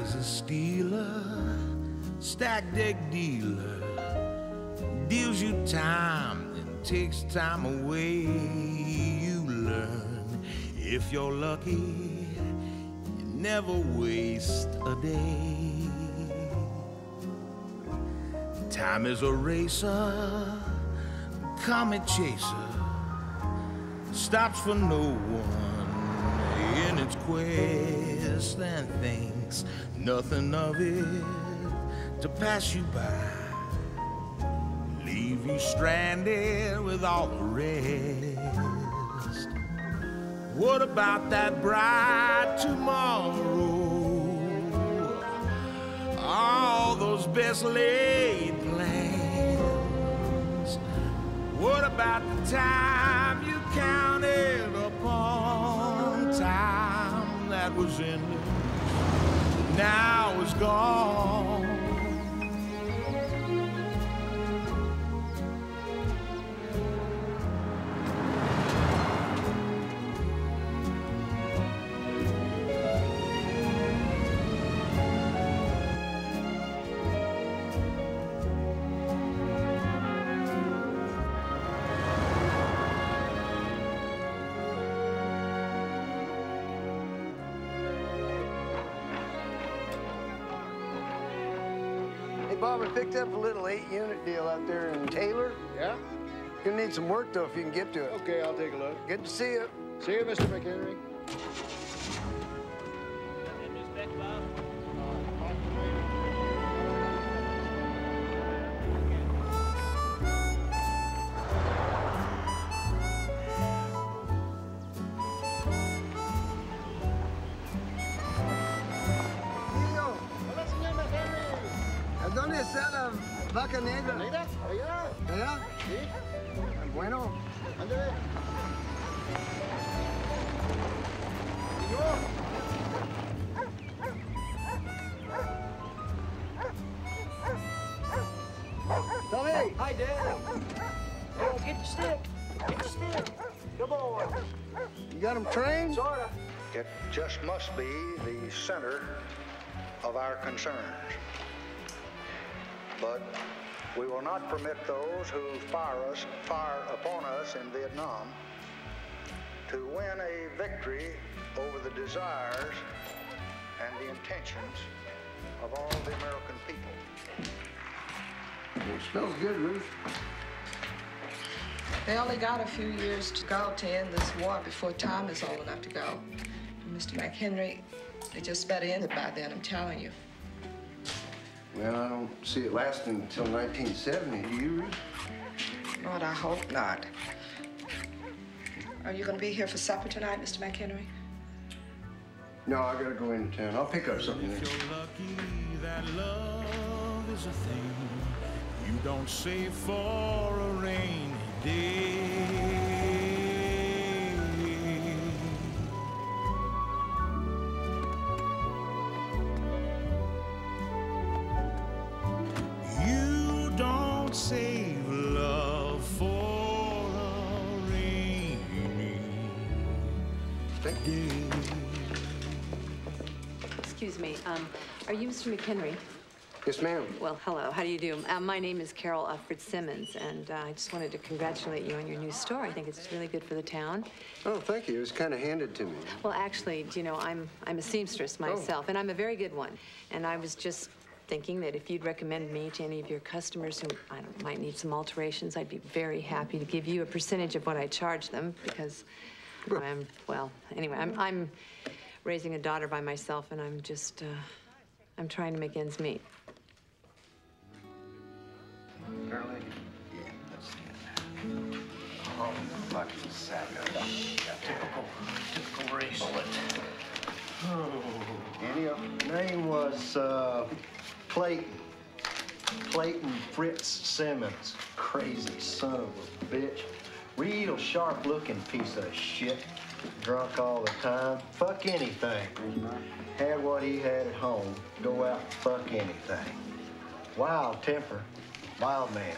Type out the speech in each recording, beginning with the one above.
is a stealer, stack deck dealer, deals you time and takes time away. You learn, if you're lucky, you never waste a day. Time is a racer, comet chaser, stops for no one in its quest and thinks nothing of it to pass you by, leave you stranded with all the rest. What about that bright tomorrow? All those best laid plans. What about the time you counted upon? Time that was endless, now is gone. Bob, I picked up a little 8-unit deal out there in Taylor. Yeah? Gonna need some work, though, if you can get to it. Okay, I'll take a look. Good to see you. See you, Mr. McHenry. ¿Dónde está la vaca negra? ¿Negra? Allá. ¿Allá? Sí. Bueno. Ándale. ¿Y yo? Tommy! Hi, Dad. Oh, get the stick. Get the stick. Come on. You got them trained? Sorta. It just must be the center of our concerns. But we will not permit those who fire upon us in Vietnam to win a victory over the desires and the intentions of all the American people. It smells good, Ruth. They only got a few years to go to end this war before time is old enough to go. Mr. McHenry, they just better end it by then, I'm telling you. Well, I don't see it lasting until 1970, do you, Ruth? Lord, I hope not. Are you going to be here for supper tonight, Mr. McHenry? No, I gotta go into town. I'll pick up something If there. you're lucky that love is a thing you don't save for a rainy day. You don't save love for a rainy day. Excuse me, are you Mr. McHenry? Yes, ma'am. Well, hello, how do you do? My name is Carol Ufford-Simmons, and I just wanted to congratulate you on your new store. I think it's really good for the town. Oh, thank you. It was kind of handed to me. Well, actually, you know, I'm a seamstress myself, and I'm a very good one. And I was just thinking that if you'd recommend me to any of your customers who might need some alterations, I'd be very happy to give you a percentage of what I charge them, because anyway, I'm raising a daughter by myself, and I'm just, I'm trying to make ends meet. Charlie? Yeah, that's it. Oh, fucking sack of shit. Typical racelet. Oh. And your name was, Clayton. Clayton Fritz Simmons. Crazy son of a bitch. Real sharp-looking piece of shit. Drunk all the time. Fuck anything. Had what he had at home. Go out and fuck anything. Wild temper. Wild man.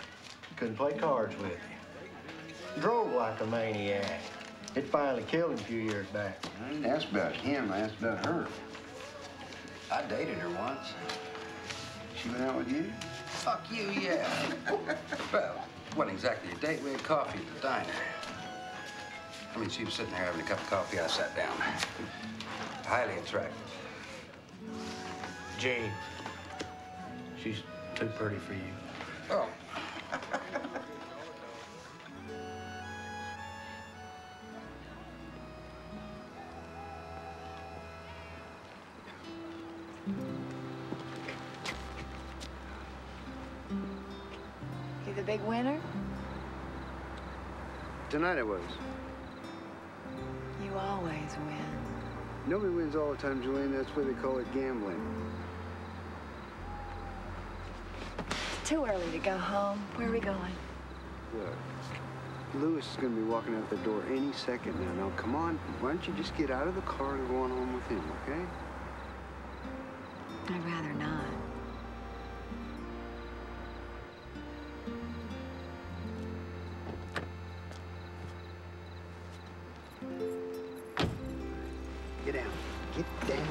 Couldn't play cards with you. Drove like a maniac. It finally killed him a few years back. I didn't ask about him. I asked about her. I dated her once. She went out with you? Fuck you, yeah. Well, it wasn't exactly a date. We had coffee at the diner. I mean, she was sitting there having a cup of coffee. I sat down. Highly attractive. Jane. She's too pretty for you. Oh. You the big winner? Tonight I was. You always win. Nobody wins all the time, Julian. That's why they call it gambling. It's too early to go home. Where are we going? Look, Louis is going to be walking out the door any second now. Now, come on. Why don't you just get out of the car and go on home with him, okay? I'd rather not. Get down. Get down.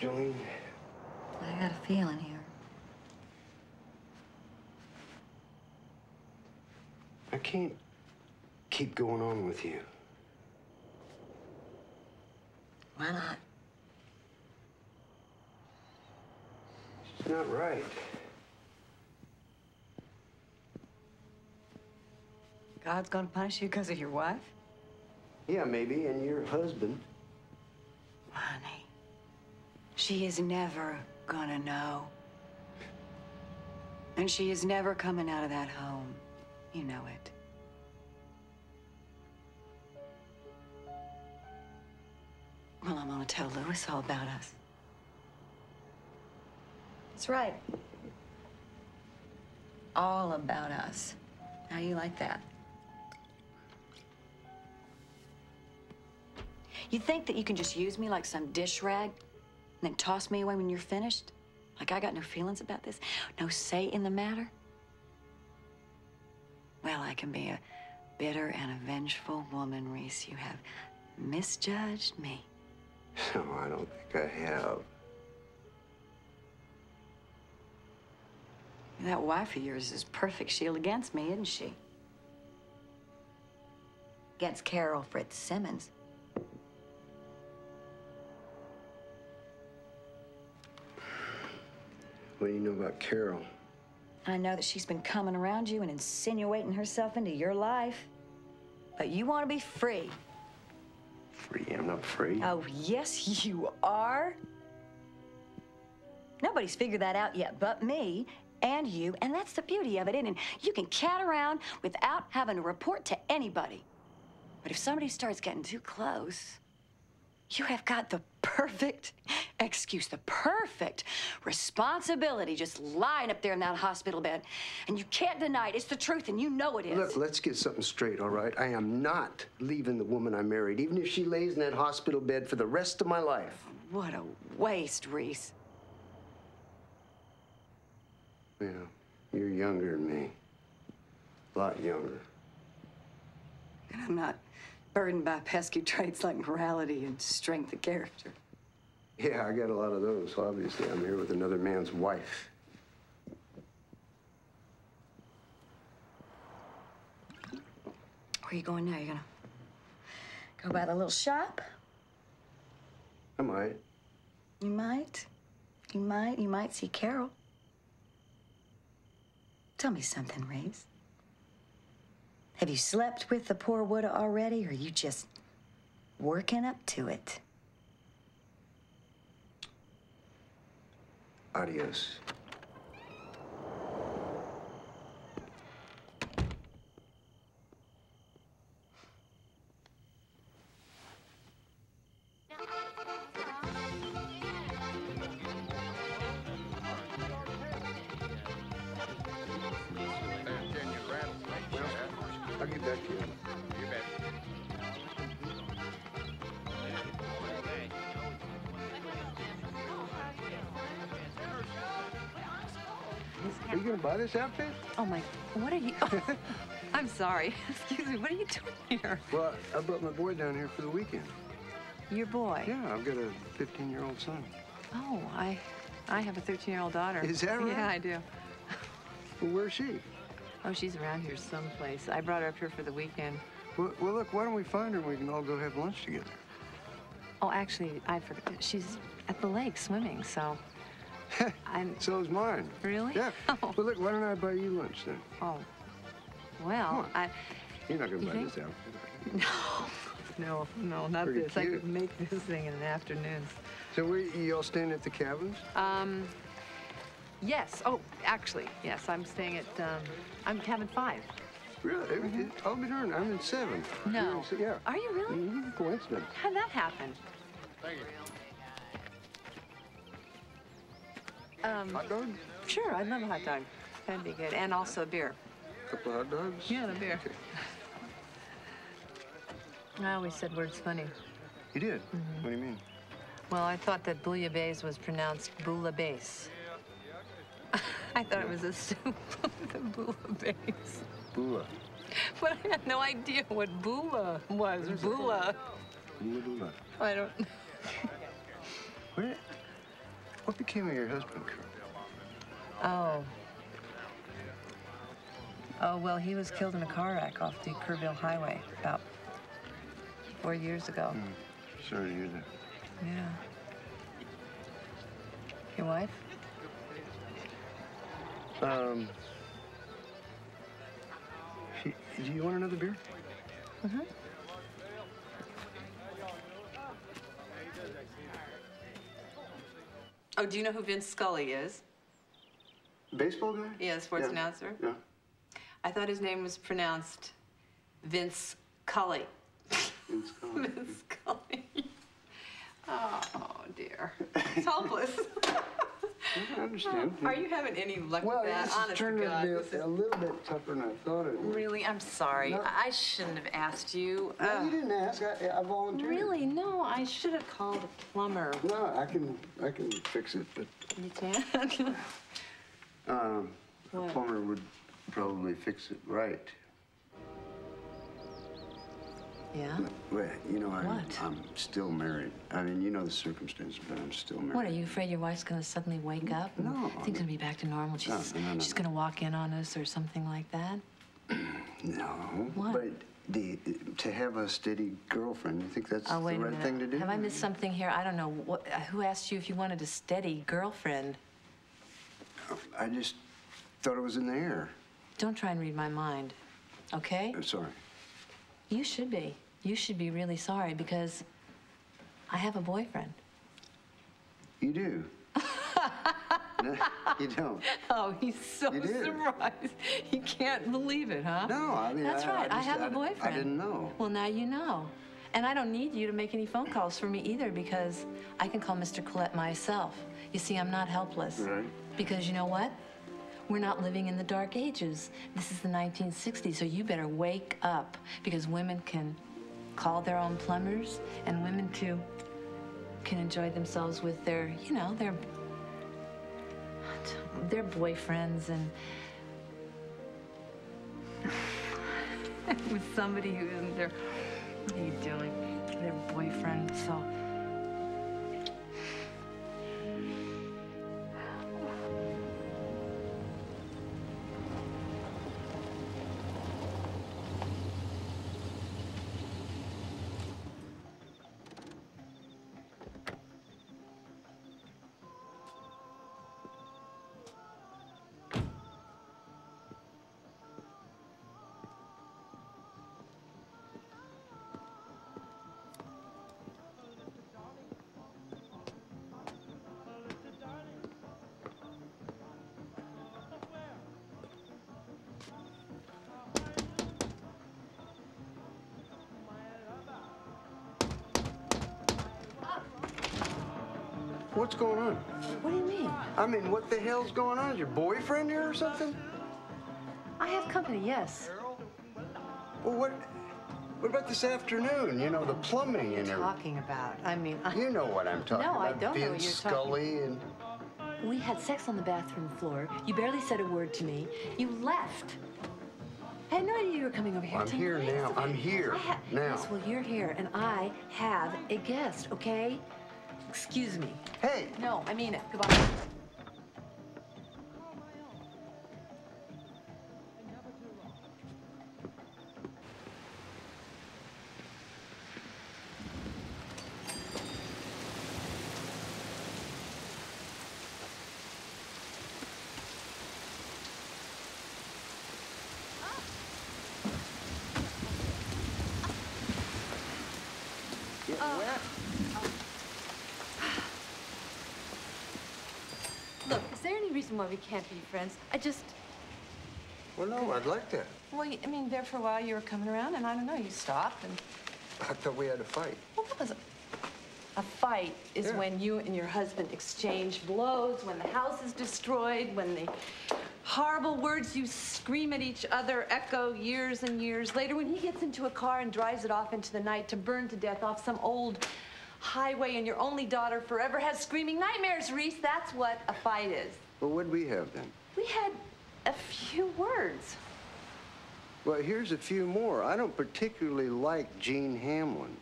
Jolene. I got a feeling here. I can't keep going on with you. Why not? It's not right. God's gonna punish you because of your wife? Yeah, maybe, and your husband. Honey, she is never gonna know. And she is never coming out of that home. You know it. Well, I'm gonna tell Louis all about us. That's right. All about us. How you like that? You think that you can just use me like some dish rag and then toss me away when you're finished? Like I got no feelings about this? No say in the matter? Well, I can be a bitter and a vengeful woman, Reese. You have misjudged me. No, I don't think I have. That wife of yours is perfect shield against me, isn't she? Against Carol Fitzsimmons. What do you know about Carol? I know that she's been coming around you and insinuating herself into your life. But you want to be free. Free? I'm not free. Oh, yes, you are. Nobody's figured that out yet but me and you, and that's the beauty of it, isn't it? You can cat around without having to report to anybody. But if somebody starts getting too close, you have got the perfect excuse, the perfect responsibility just lying up there in that hospital bed. And you can't deny it. It's the truth, and you know it is. Look, let's get something straight, all right? I am not leaving the woman I married, even if she lays in that hospital bed for the rest of my life. What a waste, Reese. Yeah, you're younger than me. A lot younger. And I'm not burdened by pesky traits like morality and strength of character. Yeah, I got a lot of those. Obviously, I'm here with another man's wife. Where are you going now? You gonna go by the little shop? I might. You might. You might. You might see Carol. Tell me something, Reese. Have you slept with the poor Wood already, or are you just working up to it? Adios. I'll get back to you. You bet. Are you gonna buy this outfit? Oh, my, what are you? I'm sorry. Excuse me, what are you doing here? Well, I brought my boy down here for the weekend. Your boy? Yeah, I've got a 15-year-old son. Oh, I have a 13-year-old daughter. Is that right? Yeah, I do. Well, where's she? Oh, she's around here someplace. I brought her up here for the weekend. Well, look, why don't we find her and we can all go have lunch together? Oh, actually, I forgot. She's at the lake swimming, so I'm... So is mine. Really? Yeah. Oh. Well, look, why don't I buy you lunch then? Oh, well, You're not gonna buy think? this outfit. No, not Pretty this. I cute. could make this thing in an afternoon. So you all staying at the cabins? Yes. Oh, actually, yes. I'm staying at, I'm cabin 5. Really? I'll be darned. I'm in 7. No. Yeah. Are you really? Coincidence. How'd that happen? Thank you. Hot dog? Sure, I'd love a hot dog. That'd be good. And also a beer. Couple of hot dogs? Yeah, the beer. Okay. I always said words funny. You did? What do you mean? Well, I thought that bouillabaisse was pronounced bouillabaisse. I thought it was a soup, the bouillabaisse. Bula. But I had no idea what bula was. Bula. Bula. I don't... What became of your husband, Carl? Oh, well, he was killed in a car wreck off the Kerrville Highway about 4 years ago. Sorry to hear that. Yeah. Your wife? Do you want another beer? Mm-hmm. Oh, do you know who Vince Scully is? Baseball guy? Yeah, sports announcer. Yeah. I thought his name was pronounced Vince Cully. Vince Scully. Vince Scully. Oh, dear. It's hopeless. I understand. Are you having any luck Well, with that? this Honest has to turned God, out this to be is... a little bit tougher than I thought it would. Really? I'm sorry. No. I shouldn't have asked you. No, you didn't ask. I volunteered. Really? No, I should have called a plumber. No, I can fix it, but You can't? a What? plumber would probably fix it right. Yeah? Well, you know, What? I'm still married. I mean, you know the circumstances, but I'm still married. What, are you afraid your wife's gonna suddenly wake up? And No. things gonna be back to normal? She's, No. she's gonna walk in on us or something like that? No. What? But to have a steady girlfriend, you think that's Oh, the wait a right minute. thing to do? Have I missed something here? I don't know. What, who asked you if you wanted a steady girlfriend? I just thought it was in the air. Don't try and read my mind, okay? Sorry. You should be. You should be really sorry because I have a boyfriend. You do. No, you don't. Oh, he's so You do. surprised. He can't believe it, huh? No, I mean, That's right. I have a I boyfriend. didn't know. Well, now you know. And I don't need you to make any phone calls for me either because I can call Mr. Collette myself. You see, I'm not helpless. Right. Because you know what? We're not living in the dark ages. This is the 1960s, so you better wake up because women can call their own plumbers and women too can enjoy themselves with their, you know, their boyfriends and with somebody who isn't their, what are you doing? Their boyfriend, so. What's going on? What do you mean? I mean, what the hell's going on? Is your boyfriend here or something? I have company, yes. Well, what about this afternoon? You know, the plumbing and everything. Talking about, I mean, You know what I'm talking No, I about. don't know what Vince you're talking- Scully and... We had sex on the bathroom floor. You barely said a word to me. You left. I had no idea you were coming over here. I'm here now. I'm here now. Yes, well, you're here, and I have a guest, okay? Excuse me. Hey! No, I mean it. Goodbye. Look, is there any reason why we can't be friends? Well, no, I'd like that. Well, I mean, there for a while you were coming around, and I don't know, you stopped, and... I thought we had a fight. Well, that was a fight is when you and your husband exchange blows, when the house is destroyed, when the horrible words you scream at each other echo years and years later, when he gets into a car and drives it off into the night to burn to death off some old highway, and your only daughter forever has screaming nightmares, Reese. That's what a fight is. Well, what'd we have then? We had a few words. Well, here's a few more. I don't particularly like Gene Hamlin.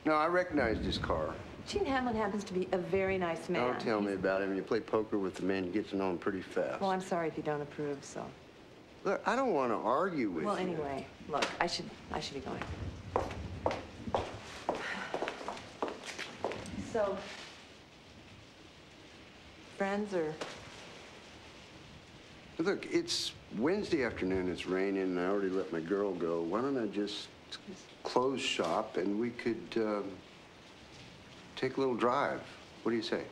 No, I recognized his car. Gene Hamlin happens to be a very nice man. Don't tell me about him. When you play poker with the man, you get to know him pretty fast. Well, I'm sorry if you don't approve, so. Look, I don't want to argue with you. Well, anyway, look, I should be going. So, friends or? Look, it's Wednesday afternoon. It's raining, and I already let my girl go. Why don't I just close shop, and we could take a little drive? What do you say?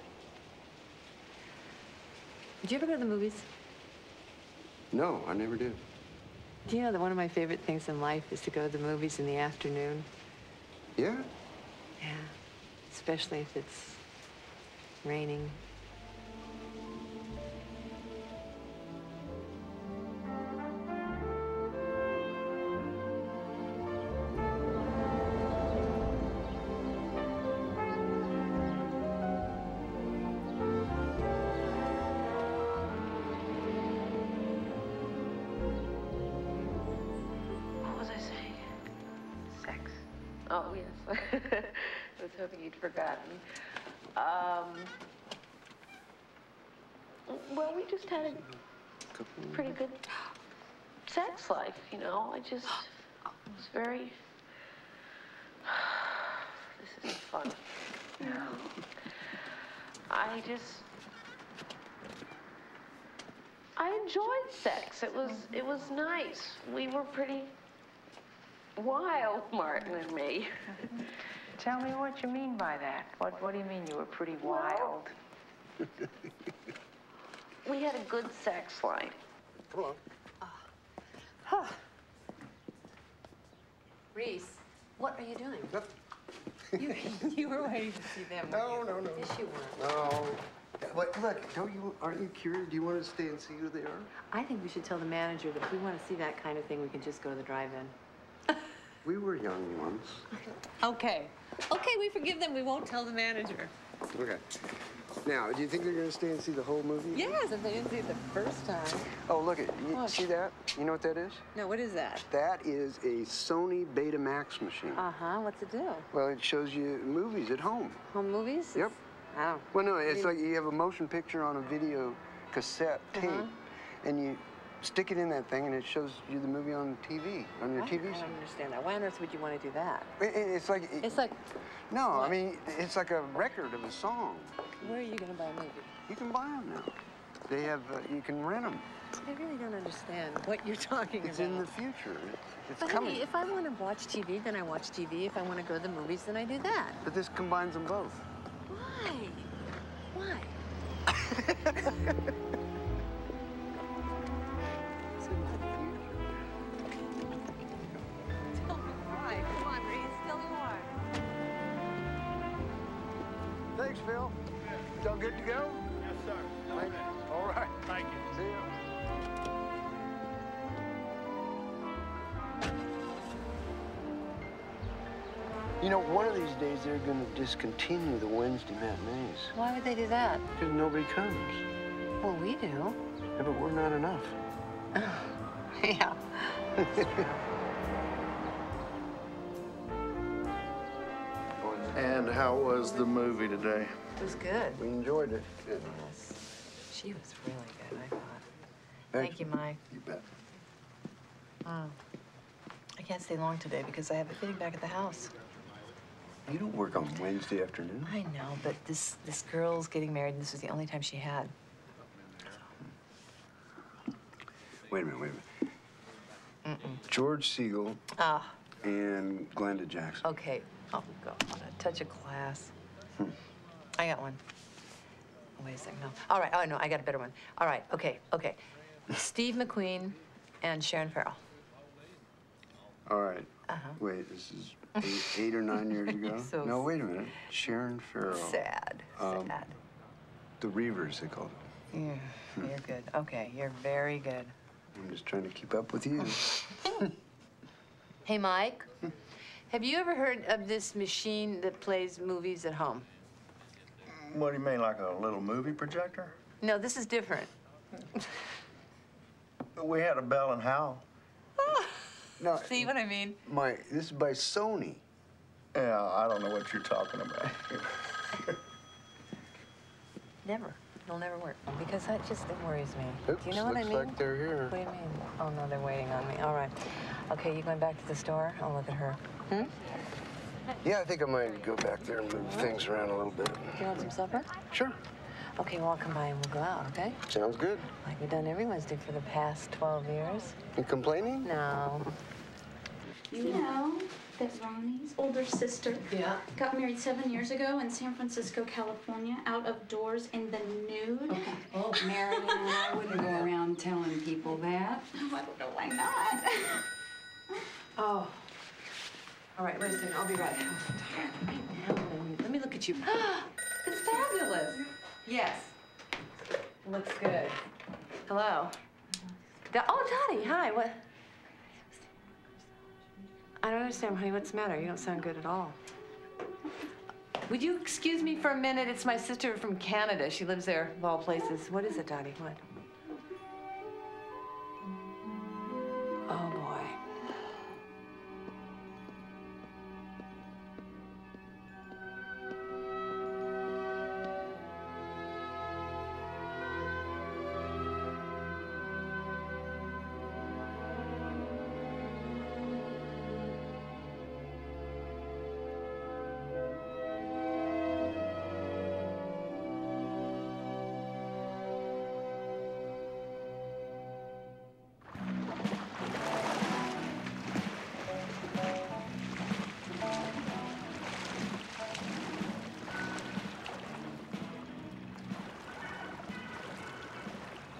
Did you ever go to the movies? No, I never did. Do you know that one of my favorite things in life is to go to the movies in the afternoon? Yeah? Yeah. Especially if it's raining. Oh, yes. I was hoping you'd forgotten. Well, we just had a pretty good sex life, you know. It was very... This isn't fun. I enjoyed sex. It was nice. We were pretty wild, Martin and me. Tell me what you mean by that. What do you mean you were pretty wild? We had a good sex life. Come on. Reese, what are you doing? Nothing. You were waiting to see them. No. Yes, you were. No. Look, aren't you curious? Do you want to stay and see who they are? I think we should tell the manager that if we want to see that kind of thing, we can just go to the drive-in. We were young once. Okay, we forgive them. We won't tell the manager. Okay. Now, do you think they're going to stay and see the whole movie? Yes, if they didn't see it the first time. Oh, look, you see that? You know what that is? No, what is that? That is a Sony Betamax machine. Uh-huh, what's it do? Well, it shows you movies at home. Home movies? Yep. Oh. Well, no, it's like you have a motion picture on a video cassette tape, and you stick it in that thing, and it shows you the movie on TV, on your TV. I don't understand that. Why on earth would you want to do that? It's like... It's like... No, what? I mean, it's like a record of a song. Where are you going to buy a movie? You can buy them now. They have, you can rent them. I really don't understand what you're talking about. It's in the future. It's but coming. Honey, if I want to watch TV, then I watch TV. If I want to go to the movies, then I do that. But this combines them both. Why? Tell me why. Come on, Reese. Tell me why. Thanks, Phil. It's all good to go? Yes, sir. All right. Thank you. See ya. You know, one of these days they're going to discontinue the Wednesday matinees. Why would they do that? Because nobody comes. Well, we do. Yeah, but we're not enough. Yeah. And how was the movie today? It was good. We enjoyed it. Good. Yes. She was really good, I thought. Thank you, Mike. You bet. I can't stay long today because I have a fitting back at the house. You don't work on Wednesday afternoon? I know, but this girl's getting married, and this was the only time she had. Wait a minute. George Siegel and Glenda Jackson. Okay. Oh, God. A touch of class. I got one. Wait a second. No. All right. Oh, no. I got a better one. All right. Okay. Steve McQueen and Sharon Farrell. All right. Wait, this is 8 or 9 years ago? So no, wait a minute. Sharon Farrell. Sad. Sad. The Reavers, they called it. Yeah, you're good. Okay, you're very good. I'm just trying to keep up with you. Hey, Mike. Have you ever heard of this machine that plays movies at home? What do you mean, like a little movie projector? No, this is different. We had a Bell and Howell. No, See what I mean? this is by Sony. Yeah, I don't know what you're talking about. Never. It'll never work because that just worries me. Oops, Do you know what I mean? looks like they're here. What do you mean? Oh, no, they're waiting on me. All right. Okay, you going back to the store? I'll look at her. Yeah, I think I might go back there and move things around a little bit. Do you want some supper? Sure. Okay, well, I'll come by and we'll go out, okay? Sounds good. Like we've done every Wednesday for the past 12 years. You complaining? No. You know that Ronnie's older sister got married 7 years ago in San Francisco, California, out of doors in the nude? Okay. Oh, Marion, I wouldn't go around telling people that. Oh, I don't know why not. Oh. All right, wait a second. I'll be right. Let me look at you. It's fabulous. Yes. Looks good. Hello. Oh, Dottie, hi. What? I don't understand, honey. What's the matter? You don't sound good at all. Would you excuse me for a minute? It's my sister from Canada. She lives there, of all places. What is it, Dottie? What? Oh, boy.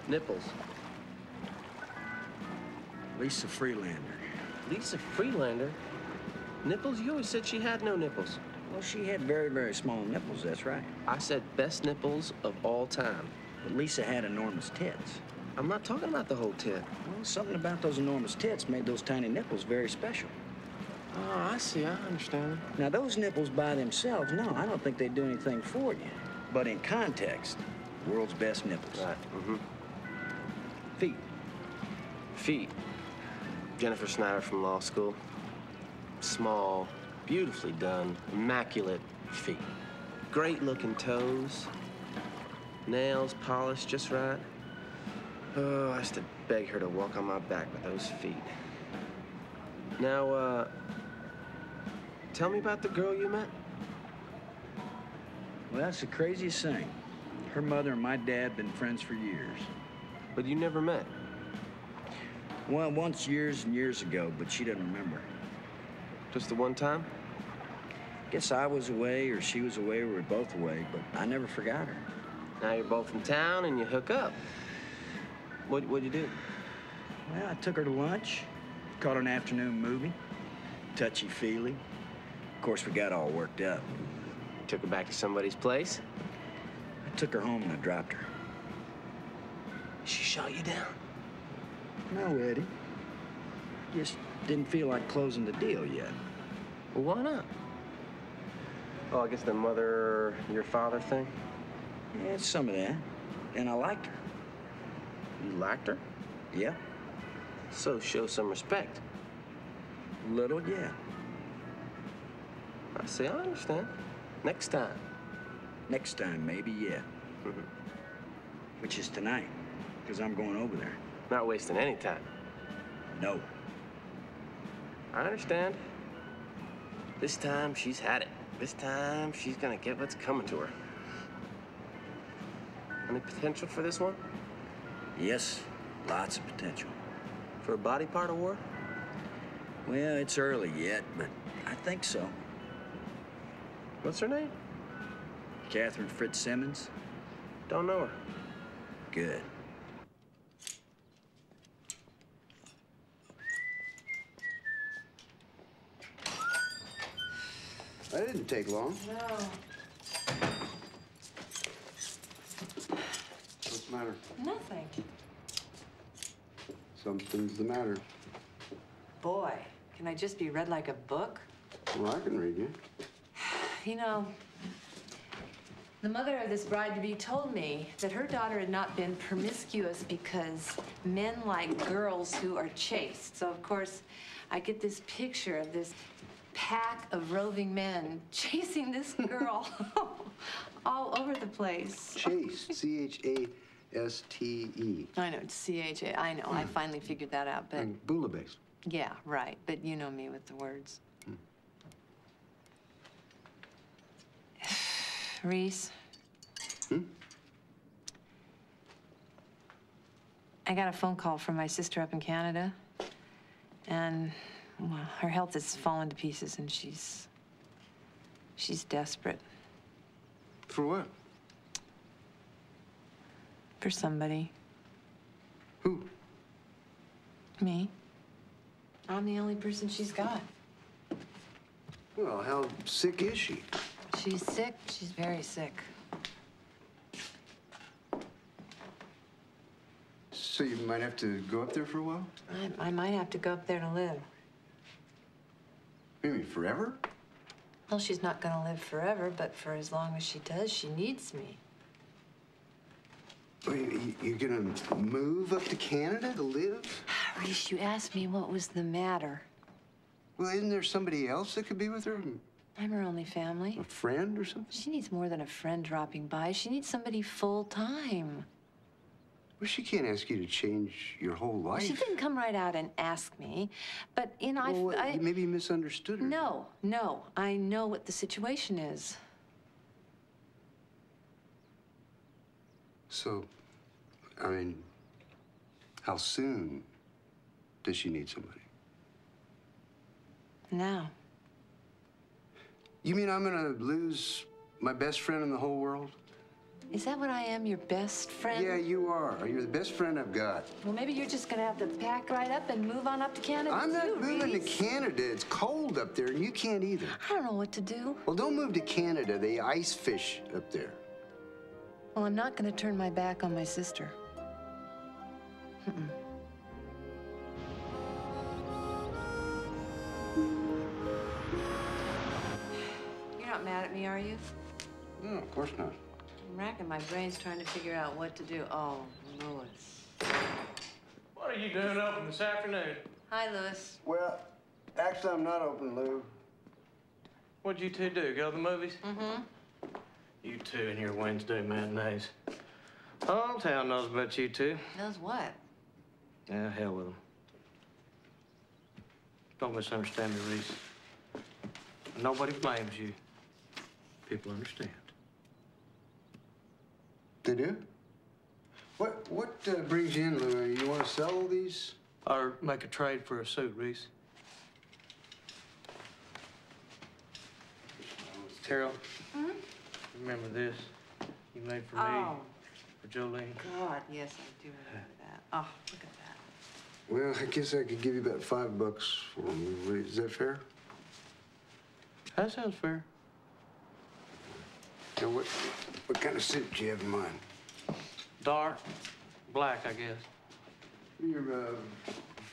Nipples. Lisa Freelander. Lisa Freelander? Nipples? You always said she had no nipples. Well, she had very, very small nipples, that's right. I said best nipples of all time. But Lisa had enormous tits. I'm not talking about the whole tit. Well, something about those enormous tits made those tiny nipples very special. Oh, I see. I understand. Now, those nipples by themselves, no, I don't think they do anything for you. But in context, world's best nipples. Right. Mm-hmm. Feet. Feet. Jennifer Snyder from law school. Small, beautifully done, immaculate feet. Great looking toes. Nails polished just right. Oh, I used to beg her to walk on my back with those feet. Now, tell me about the girl you met. Well, that's the craziest thing. Her mother and my dad been friends for years. But you never met? Well, once years and years ago, but she doesn't remember. Just the one time? Guess I was away or she was away or we were both away, but I never forgot her. Now you're both in town and you hook up. What'd you do? Well, I took her to lunch, caught an afternoon movie, touchy-feely. Of course, we got all worked up. Took her back to somebody's place? I took her home and I dropped her. She shot you down? No, Eddie. Just didn't feel like closing the deal yet. Well, why not? Oh, I guess the mother, your father thing? Yeah, some of that. And I liked her. You liked her? Yeah. So show some respect. Little, yeah. I see, I understand. Next time. Next time, maybe, yeah. Which is tonight, because I'm going over there. Not wasting any time. No. I understand. This time, she's had it. This time, she's gonna get what's coming to her. Any potential for this one? Yes, lots of potential. For a body part award? Well, it's early yet, but I think so. What's her name? Catherine Fitzsimmons. Don't know her. Good. That didn't take long. No. What's the matter? Nothing. Something's the matter. Boy, can I just be read like a book? Well, I can read you. You know, the mother of this bride-to-be told me that her daughter had not been promiscuous because men like girls who are chaste. So, of course, I get this picture of this pack of roving men chasing this girl all over the place. Chaste, C-H-A-S-T-E. I know, it's C-H-A. I know, I finally figured that out, but... And bouillabaisse. Yeah, right, but you know me with the words. Reese. I got a phone call from my sister up in Canada, and well, her health has fallen to pieces, and she's desperate. For what? For somebody. Who? Me. I'm the only person she's got. Well, how sick is she? She's sick. She's very sick. So you might have to go up there for a while? I might have to go up there to live. You mean forever? Well, she's not gonna live forever, but for as long as she does, she needs me. You're gonna move up to Canada to live? Reese, you asked me what was the matter. Well, isn't there somebody else that could be with her? I'm her only family. A friend or something? She needs more than a friend dropping by. She needs somebody full-time. Well, she can't ask you to change your whole life. She didn't come right out and ask me, but, you know, Well, maybe you misunderstood her. No, I know what the situation is. So, I mean, how soon does she need somebody? Now. You mean I'm gonna lose my best friend in the whole world? Is that what I am, your best friend? Yeah, you are. You're the best friend I've got. Well, maybe you're just gonna have to pack right up and move on up to Canada. I'm not moving to Reese. Canada. It's cold up there, and you can't either. I don't know what to do. Well, don't move to Canada. They ice fish up there. Well, I'm not gonna turn my back on my sister. You're not mad at me, are you? No, of course not. I'm racking my brains trying to figure out what to do. Oh, Louis. What are you doing open this afternoon? Hi, Louis. Well, actually, I'm not open, Lou. What'd you two do? Go to the movies? Mm-hmm. You two in your Wednesday matinees. Whole town knows about you two. Knows what? Yeah, hell with them. Don't misunderstand me, Reese. Nobody blames you. People understand. They do? What brings you in, Lou? You want to sell all these? Or make a trade for a suit, Reese. Terrell, remember this? You made for me, for Jolene. God, yes, I do remember that. Oh, look at that. Well, I guess I could give you about $5 for them. Is that fair? That sounds fair. Now, what kind of suit do you have in mind? Dark, black, I guess. You're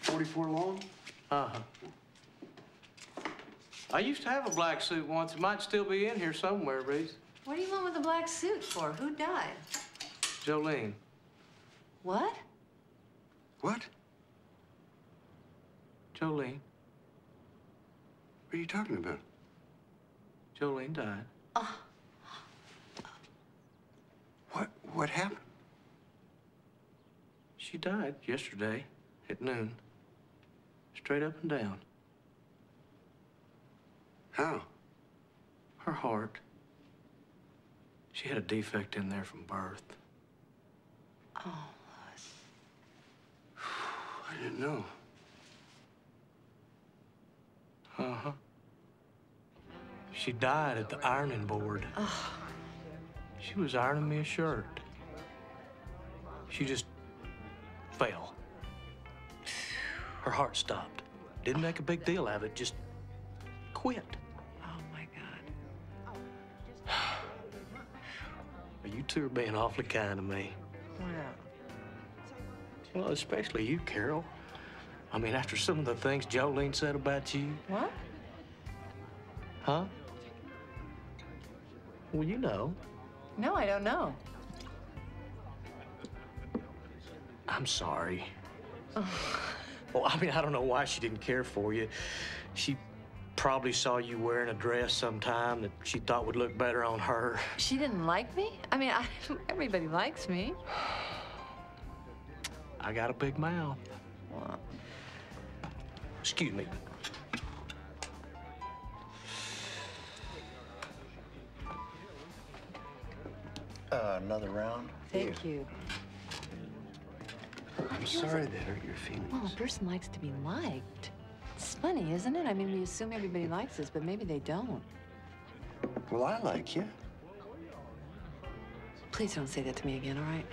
44 long? Uh-huh. I used to have a black suit once. It might still be in here somewhere, Reese. What do you want with a black suit for? Who died? Jolene. What? What? Jolene. What are you talking about? Jolene died. What happened? She died yesterday at noon. Straight up and down. How? Her heart. She had a defect in there from birth. Oh, Louis. I didn't know. Uh-huh. She died at the ironing board. Oh. She was ironing me a shirt. She just fell. Her heart stopped. Didn't make a big deal out of it, just quit. Oh, my God. You two are being awfully kind to me. Well, especially you, Carol. I mean, after some of the things Jolene said about you. What? Huh? Well, you know. No, I don't know. I'm sorry. Well, I mean, I don't know why she didn't care for you. She probably saw you wearing a dress sometime that she thought would look better on her. She didn't like me? I mean, everybody likes me. I got a big mouth. Well, Excuse me. Another round? thank you. I'm sorry that hurt your feelings. Well, a person likes to be liked. It's funny, isn't it? I mean, we assume everybody likes us, but maybe they don't. Well, I like you. Please don't say that to me again, all right?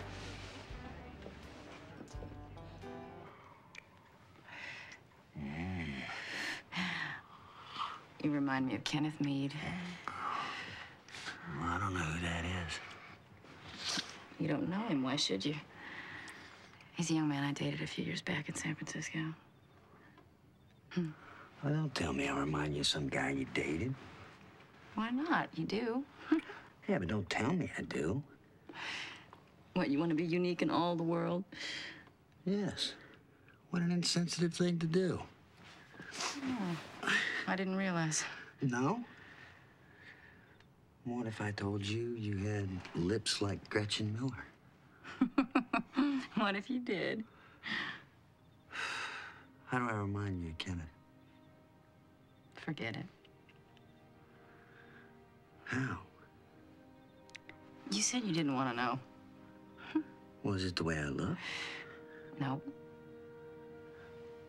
You remind me of Kenneth Mead. Well, I don't know who that is. You don't know him, why should you? He's a young man I dated a few years back in San Francisco. Well, don't tell me I remind you of some guy you dated. Why not? You do. Yeah, but don't tell me I do. What, you want to be unique in all the world? Yes. What an insensitive thing to do. Oh, I didn't realize. No? What if I told you you had lips like Gretchen Miller? What if you did? How do I remind you, Kenneth? Forget it. How? You said you didn't want to know. Was it the way I look? No.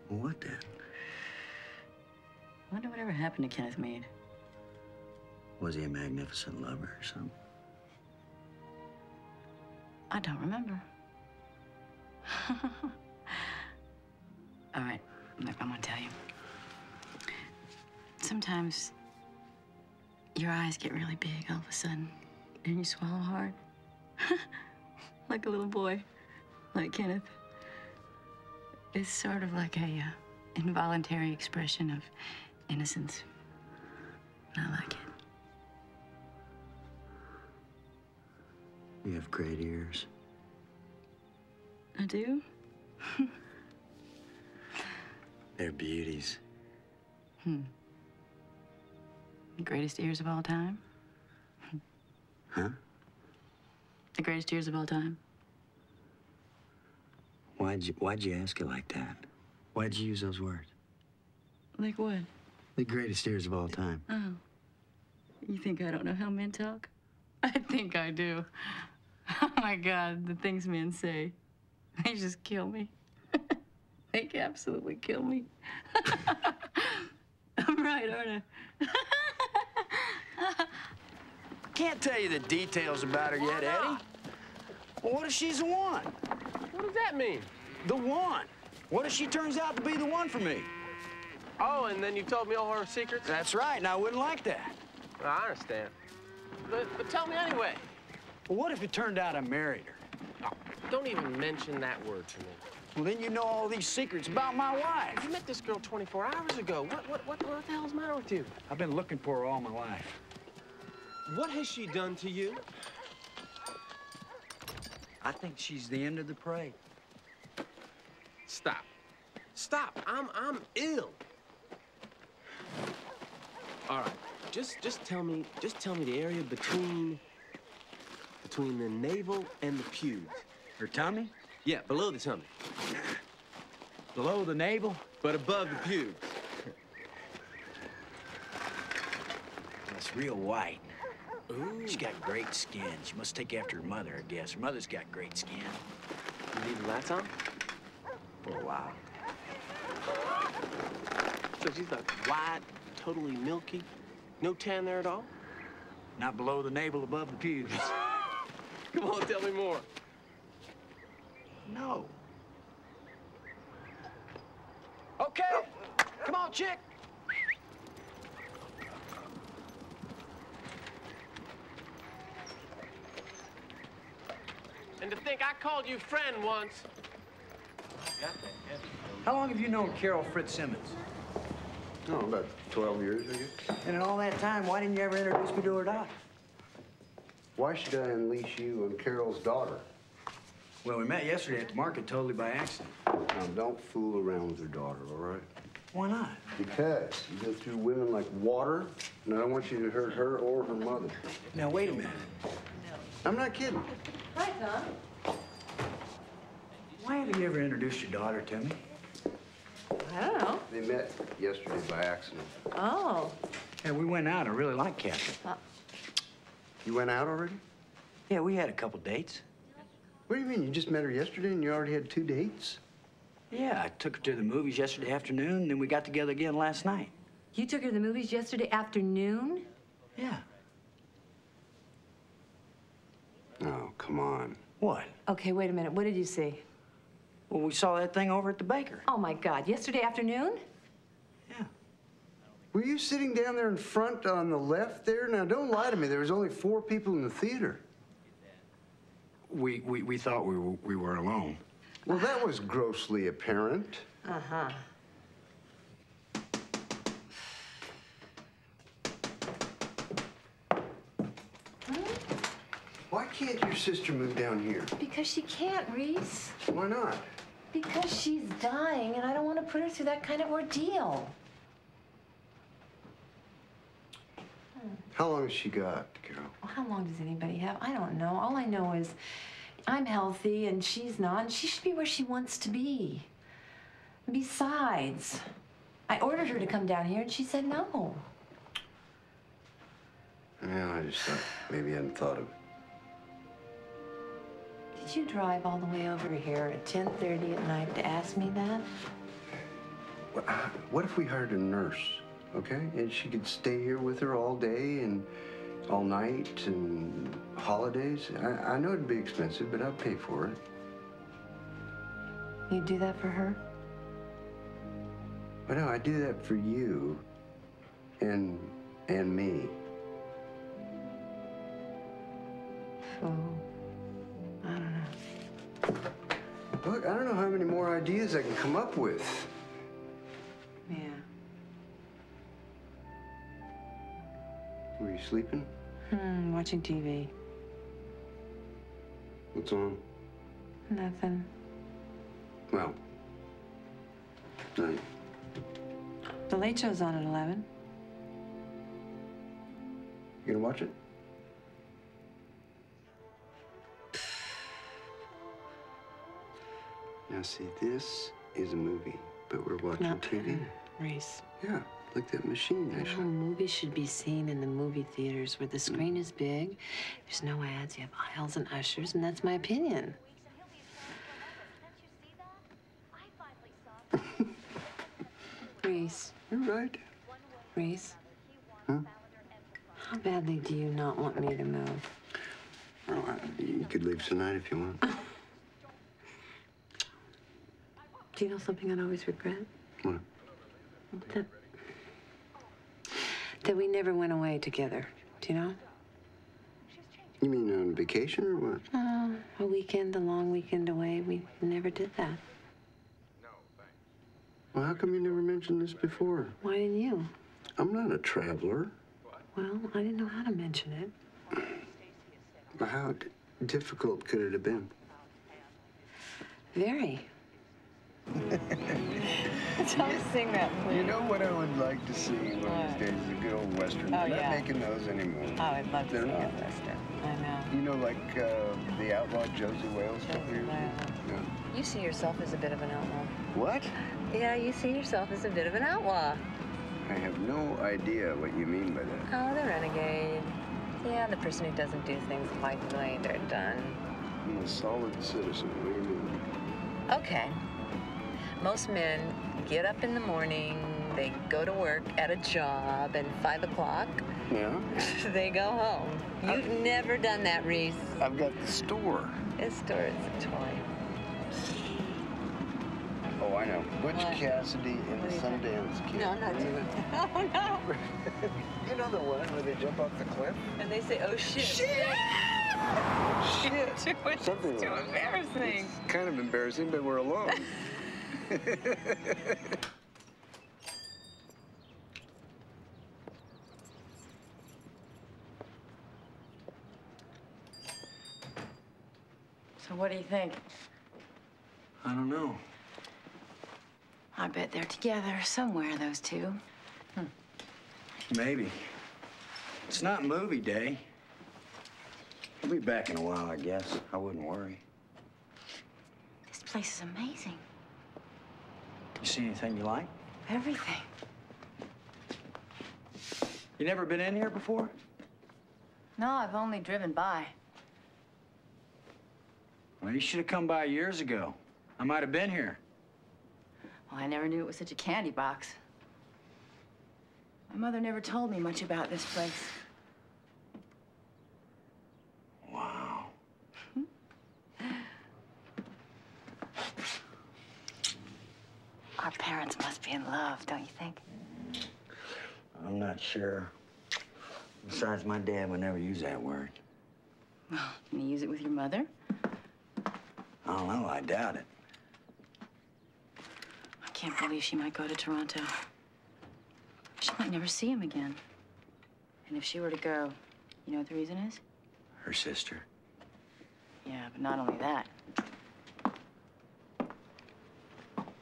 Well, what then? I wonder whatever happened to Kenneth Mead. Was he a magnificent lover or something? I don't remember. All right, look, I'm gonna tell you. Sometimes your eyes get really big all of a sudden, and you swallow hard. Like a little boy, like Kenneth. It's sort of like a involuntary expression of innocence. I like it. You have great ears. I do? They're beauties. The greatest ears of all time? Huh? The greatest ears of all time? Why'd you ask it like that? Why'd you use those words? Like what? The greatest ears of all time. Oh. You think I don't know how men talk? I think I do. Oh, my God, the things men say. They just kill me. They absolutely kill me. I'm right, aren't I? Can't tell you the details about her yet, Eddie. Well, what if she's the one? What does that mean? The one. What if she turns out to be the one for me? Oh, and then you told me all her secrets? That's right, and I wouldn't like that. I understand. But tell me anyway. Well, what if it turned out I married her? Oh, don't even mention that word to me. Well, then you know all these secrets about my wife. You met this girl 24 hours ago. What the hell's the matter with you? I've been looking for her all my life. What has she done to you? I think she's the end of the parade. Stop. Stop. I'm ill. All right. Just tell me the area between the navel and the pubes. Her tummy? Yeah, below the tummy. Below the navel? But above the pubes. That's real white. Ooh. She's got great skin. She must take after her mother, I guess. Her mother's got great skin. You leave the lights on? For a while. So she's like white, totally milky. No tan there at all? Not below the navel, above the pubes. Come on, tell me more. No. Okay. Come on, chick. And to think I called you friend once. How long have you known Carol Fitzsimmons? Oh, about 12 years, I guess. And in all that time, why didn't you ever introduce me to her daughter? Why should I unleash you on Carol's daughter? Well, we met yesterday at the market totally by accident. Now, don't fool around with her daughter, all right? Why not? Because you go through women like water, and I don't want you to hurt her or her mother. Now, wait a minute. I'm not kidding. Hi, Tom. Why haven't you ever introduced your daughter to me? I don't know. They met yesterday by accident. Oh. Yeah, we went out. I really like Catherine. You went out already? Yeah, we had a couple dates. What do you mean? You just met her yesterday and you already had 2 dates? Yeah, I took her to the movies yesterday afternoon, then we got together again last night. You took her to the movies yesterday afternoon? Yeah. Oh, come on. What? Okay, wait a minute. What did you see? Well, we saw that thing over at the baker. Oh, my God. Yesterday afternoon? Were you sitting down there in front on the left there? Now, don't lie to me. There was only 4 people in the theater. We thought we were alone. Well, that was grossly apparent. Uh-huh. Why can't your sister move down here? Because she can't, Reese. Why not? Because she's dying, and I don't want to put her through that kind of ordeal. How long has she got, Carol? Well, how long does anybody have? I don't know. All I know is I'm healthy, and she's not, and she should be where she wants to be. Besides, I ordered her to come down here, and she said no. Yeah, I just thought maybe I hadn't thought of it. Did you drive all the way over here at 10:30 at night to ask me that? What if we hired a nurse, okay? And she could stay here with her all day and all night and holidays. I know it'd be expensive, but I'd pay for it. You'd do that for her? But no, I do that for you and me. So, I don't know. Look, I don't know how many more ideas I can come up with. Yeah. Were you sleeping? Watching TV. What's on? Nothing. Well, night. The Late Show's on at 11. You gonna watch it? Now, see, this is a movie, but we're watching TV. Reese. Yeah, like that machine I showed. Movies should be seen in the movie theaters where the screen is big, there's no ads, you have aisles and ushers, and that's my opinion. Reese. You're right. Reese. Huh? How badly do you not want me to move? Well, you could leave tonight if you want. Do you know something I'd always regret? What? That we never went away together. Do you know? You mean on vacation or what? A weekend, a long weekend away. We never did that. Well, how come you never mentioned this before? Why didn't you? I'm not a traveler. Well, I didn't know how to mention it. Well, how difficult could it have been? Very. Tell me, sing that, please. You know what I would like to see one of these days is a good old Western. Oh, They're yeah. not making those anymore. Oh, I'd love to They're see not. a Western. I know. You know, like the outlaw Josie Wales a couple years ago? Yeah. You see yourself as a bit of an outlaw. What? Yeah, you see yourself as a bit of an outlaw. I have no idea what you mean by that. Oh, the renegade. Yeah, the person who doesn't do things quite the way they're done. I'm a solid citizen. What do you mean? Okay. Most men get up in the morning, they go to work at a job, and 5 o'clock, Yeah? they go home. You've never done that, Reese. I've got the store. This store is a toy. Oh, I know. Butch What? Cassidy and the Sundance Kid. No, I'm not doing it. Oh, no. You know the one where they jump off the cliff? And they say, oh, shit. Shit! Something It's too like that. embarrassing. It's kind of embarrassing, but we're alone. So what do you think? I don't know. I bet they're together somewhere, those two. Maybe. It's not movie day. We'll be back in a while, I guess. I wouldn't worry. This place is amazing. You see anything you like? Everything. You never been in here before? No, I've only driven by. Well, you should have come by years ago. I might have been here. Well, I never knew it was such a candy box. My mother never told me much about this place. Wow. Our parents must be in love, don't you think? I'm not sure. Besides, my dad would never use that word. Well, can you use it with your mother? I don't know. I doubt it. I can't believe she might go to Toronto. She might never see him again. And if she were to go, you know what the reason is? Her sister. Yeah, but not only that.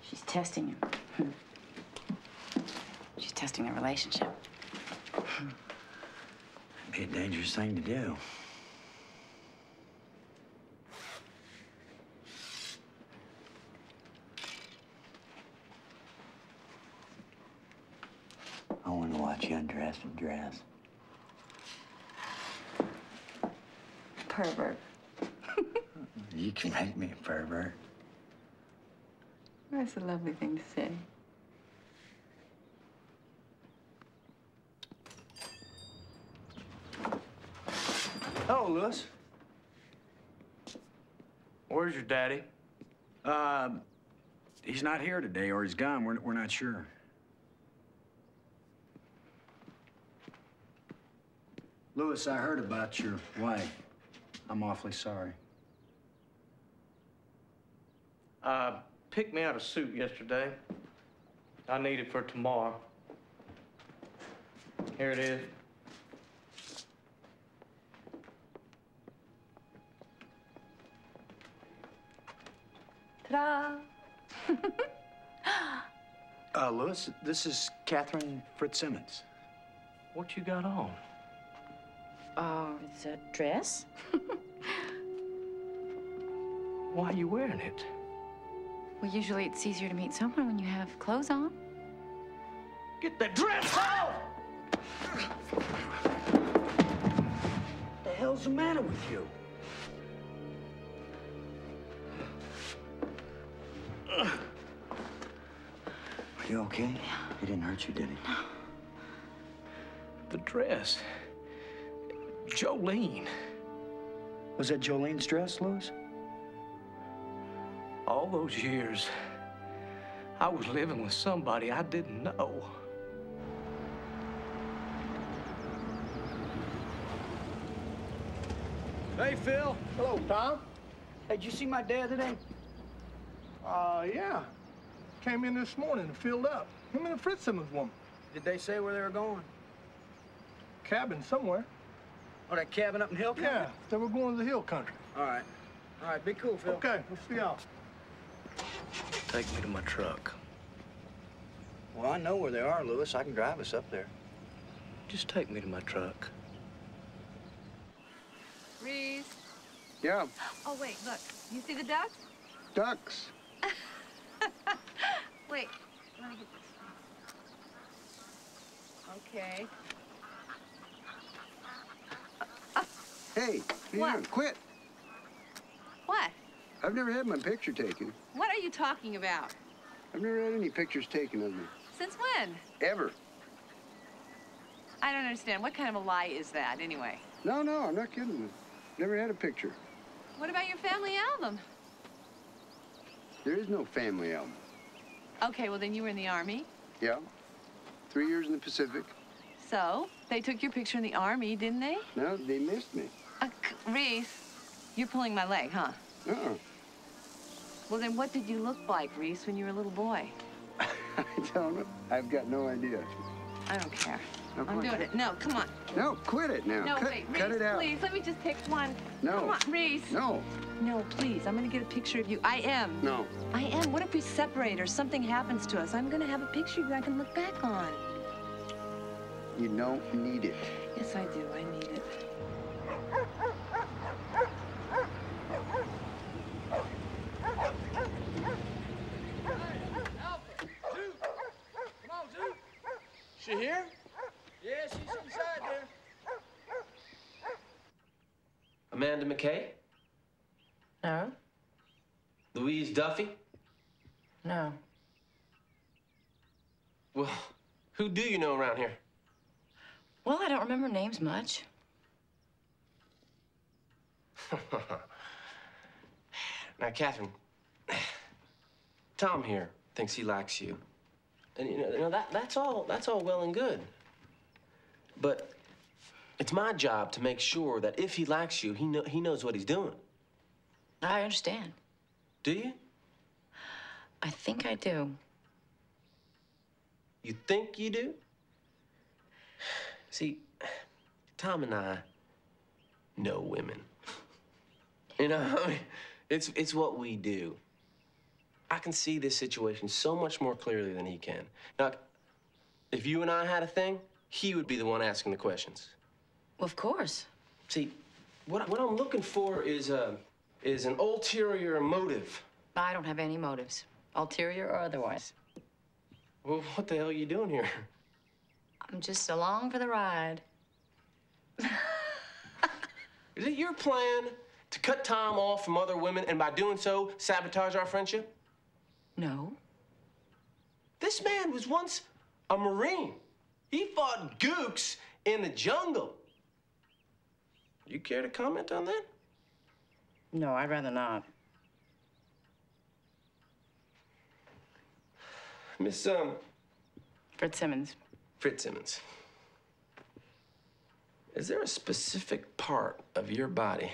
She's testing him. She's testing their relationship. Be a dangerous thing to do. I want to watch you undress and dress. Pervert. You can make me a pervert. That's a lovely thing to say. Hello, Louis. Where's your daddy? He's not here today, or he's gone. We're not sure. Louis, I heard about your wife. I'm awfully sorry. Picked me out a suit yesterday. I need it for tomorrow. Here it is. Ta-da! Louis, this is Catherine Fitzsimmons. What you got on? Oh, it's a dress? Why are you wearing it? Well, usually it's easier to meet someone when you have clothes on. Get the dress off! What the hell's the matter with you? Are you okay? Yeah. He didn't hurt you, did he? No. The dress. Jolene. Was that Jolene's dress, Louis? All those years, I was living with somebody I didn't know. Hey, Phil. Hello, Tom. Hey, did you see my dad today? Yeah. Came in this morning and filled up. Him and a Fitzsimmons woman. Did they say where they were going? Cabin somewhere. Oh, that cabin up in Hill Country? Yeah, they were going to the hill country. All right. All right, be cool, Phil. Okay, we'll see y'all. Take me to my truck. Well, I know where they are, Louis. I can drive us up there. Just take me to my truck. Reese. Yeah. Oh, wait, look. You see the ducks? Ducks. Wait, let me get this. Okay. Hey, What? Quit. What? I've never had my picture taken. What are you talking about? I've never had any pictures taken of me. Since when? Ever. I don't understand. What kind of a lie is that, anyway? No, I'm not kidding. Never had a picture. What about your family album? There is no family album. Okay, well, then you were in the Army. Yeah. 3 years in the Pacific. So, they took your picture in the Army, didn't they? No, they missed me. Reese, you're pulling my leg, huh? Uh-uh. Well, then what did you look like, Reese, when you were a little boy? I don't know. I've got no idea. I don't care. No, I'm doing it. No, come on. No, quit it now. No, cut, wait, cut Reese, it out. please, let me just take one. No. Come on, Reese. No. No, please, I'm gonna get a picture of you. I am. No. I am. What if we separate or something happens to us? I'm gonna have a picture of you I can look back on. You don't need it. Yes, I do. I need it. She here? Yeah, she's inside there. Amanda McKay? No. Louise Duffy? No. Well, who do you know around here? Well, I don't remember names much. Now, Catherine, Tom here thinks he likes you. And you know that's all well and good. But it's my job to make sure that if he likes you, he knows what he's doing. I understand. Do you? I think I do. You think you do? See, Tom and I know women. You know, I mean, it's what we do. I can see this situation so much more clearly than he can. Now, if you and I had a thing, he would be the one asking the questions. Well, of course. See, what I'm looking for is an ulterior motive. I don't have any motives, ulterior or otherwise. Well, what the hell are you doing here? I'm just along for the ride. Is it your plan to cut Tom off from other women and by doing so, sabotage our friendship? No. This man was once a Marine. He fought gooks in the jungle. You care to comment on that? No, I'd rather not. Miss, Fitzsimmons. Fitzsimmons. Is there a specific part of your body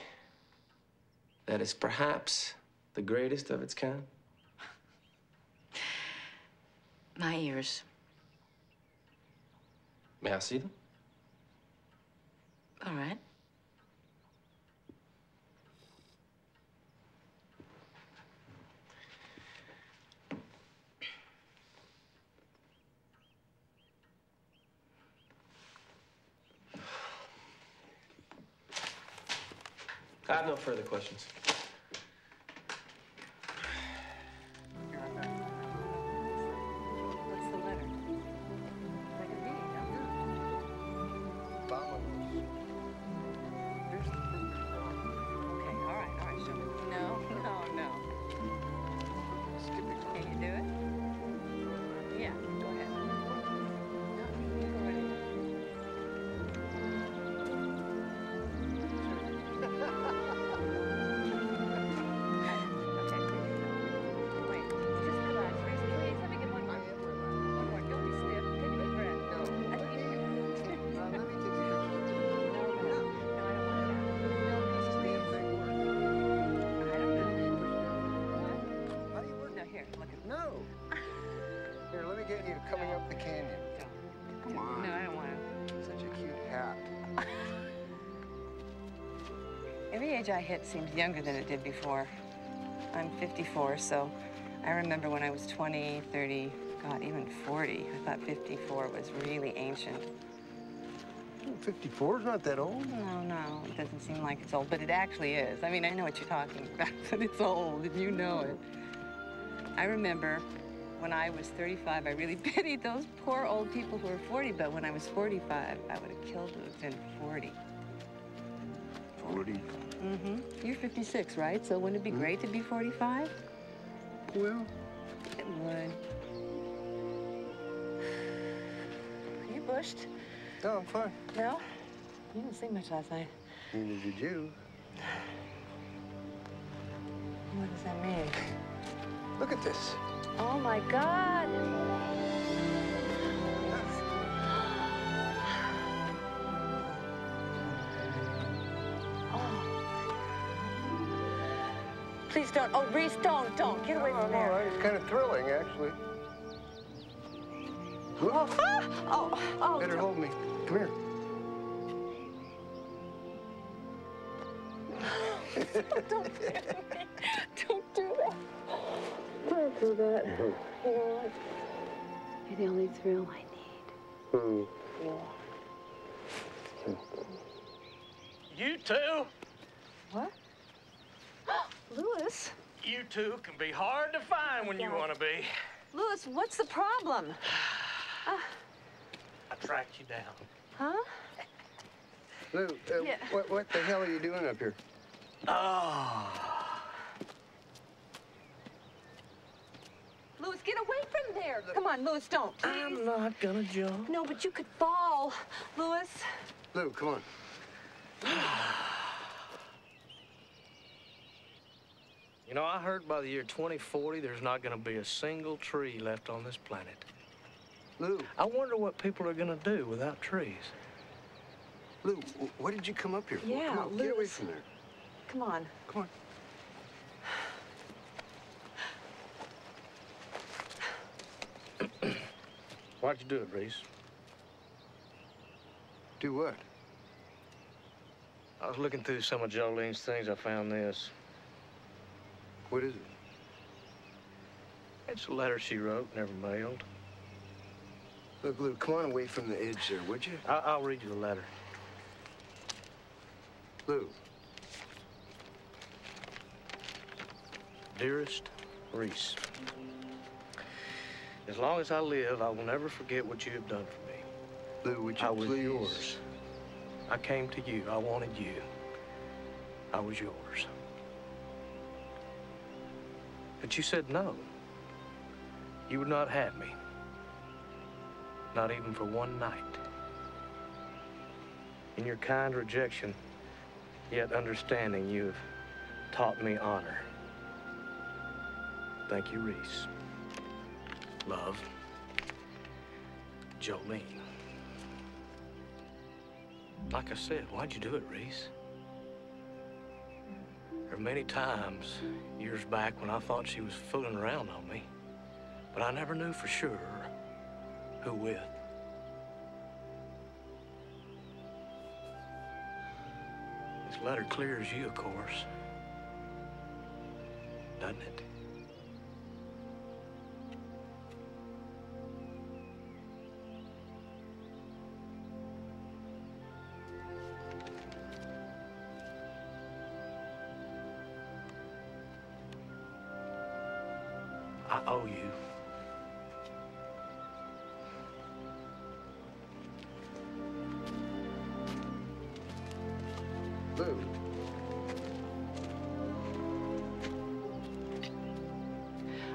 that is perhaps the greatest of its kind? My ears. May I see them? All right. I have no further questions. What's the letter? Like a reading, don't Okay, all right, show me. No. Can you do it? Yeah, go ahead. No, you go right ahead. Here, let me get you coming up the canyon. Come on. No, I don't want to. Such a cute hat. Every age I hit seems younger than it did before. I'm 54, so I remember when I was 20, 30, God, even 40, I thought 54 was really ancient. 54 is not that old. No, it doesn't seem like it's old, but it actually is. I mean, I know what you're talking about, but it's old, and you know it. I remember when I was 35, I really pitied those poor old people who were 40, but when I was 45, I would have killed to have been 40. 40? Mm-hmm. You're 56, right? So wouldn't it be great to be 45? Well, it would. Are you bushed? No, I'm fine. No? You didn't sleep much last night. Neither did you. What does that mean? Look at this. Oh, my God. Please don't. Oh, Reese, don't. Get away from there. All right. It's kind of thrilling, actually. Look. Oh. Better hold me. Come here. Don't do that. Don't do that. Don't do that. You know what? You're the only thrill I need. Hmm. You two? What? Louis? You two can be hard to find when you want to be. Louis, what's the problem? I tracked you down. Huh? Lou, Yeah. what the hell are you doing up here? Oh. Louis, get away from there. Come on, Louis, don't. I'm not gonna jump. No, but you could fall, Louis. Lou, come on. You know, I heard by the year 2040, there's not gonna be a single tree left on this planet. Lou. I wonder what people are gonna do without trees. Lou, what did you come up here for? Yeah, Come on, get away from there. Come on. Come on. Why'd you do it, Reese? Do what? I was looking through some of Jolene's things. I found this. What is it? It's a letter she wrote, never mailed. Look, Lou, come on away from the edge there, would you? I'll read you the letter. Lou. Dearest Reese, as long as I live, I will never forget what you have done for me. Lou, would you I was please? yours. I came to you. I wanted you. I was yours. But you said no. You would not have me. Not even for one night. In your kind rejection, yet understanding, you have taught me honor. Thank you, Reese. Love, Jolene. Like I said, why'd you do it, Reese? There were many times, years back, when I thought she was fooling around on me, but I never knew for sure who with. This letter clears you, of course, doesn't it? I owe you. Lou.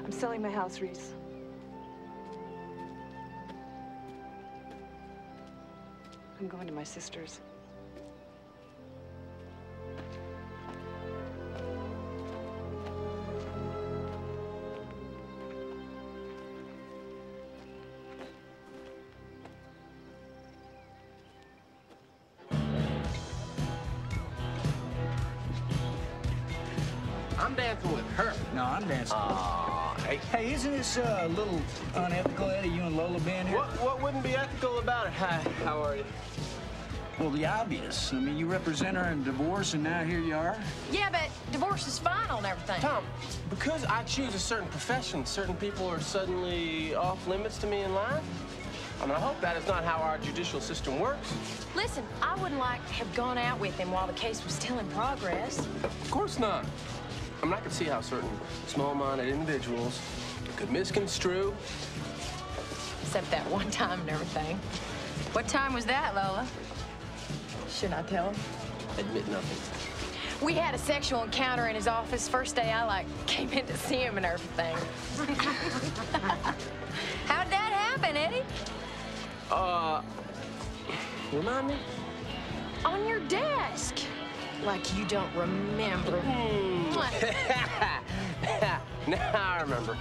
I'm selling my house, Reese. I'm going to my sister's. I'm dancing with her. No, I'm dancing. Hey, isn't this a little unethical, Eddie, you and Lola being here? What wouldn't be ethical about it? Hi, how are you? Well, the obvious. I mean, you represent her in divorce, and now here you are. Yeah, but divorce is final and everything. Tom, because I choose a certain profession, certain people are suddenly off limits to me in life? I mean, I hope that is not how our judicial system works. Listen, I wouldn't like to have gone out with him while the case was still in progress. Of course not. I mean, I could see how certain small-minded individuals could misconstrue. Except that one time and everything. What time was that, Lola? Should I tell him? Admit nothing. We had a sexual encounter in his office. First day I, came in to see him and everything. How'd that happen, Eddie? Remind me? On your desk. Like you don't remember. Now I remember.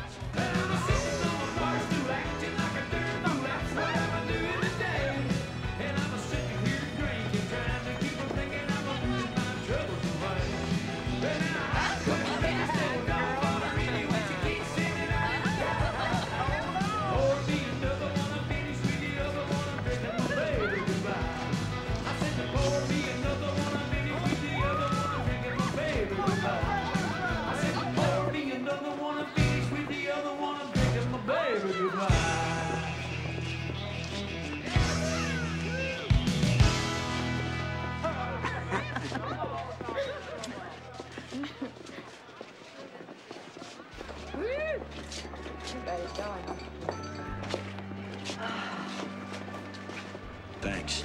Thanks.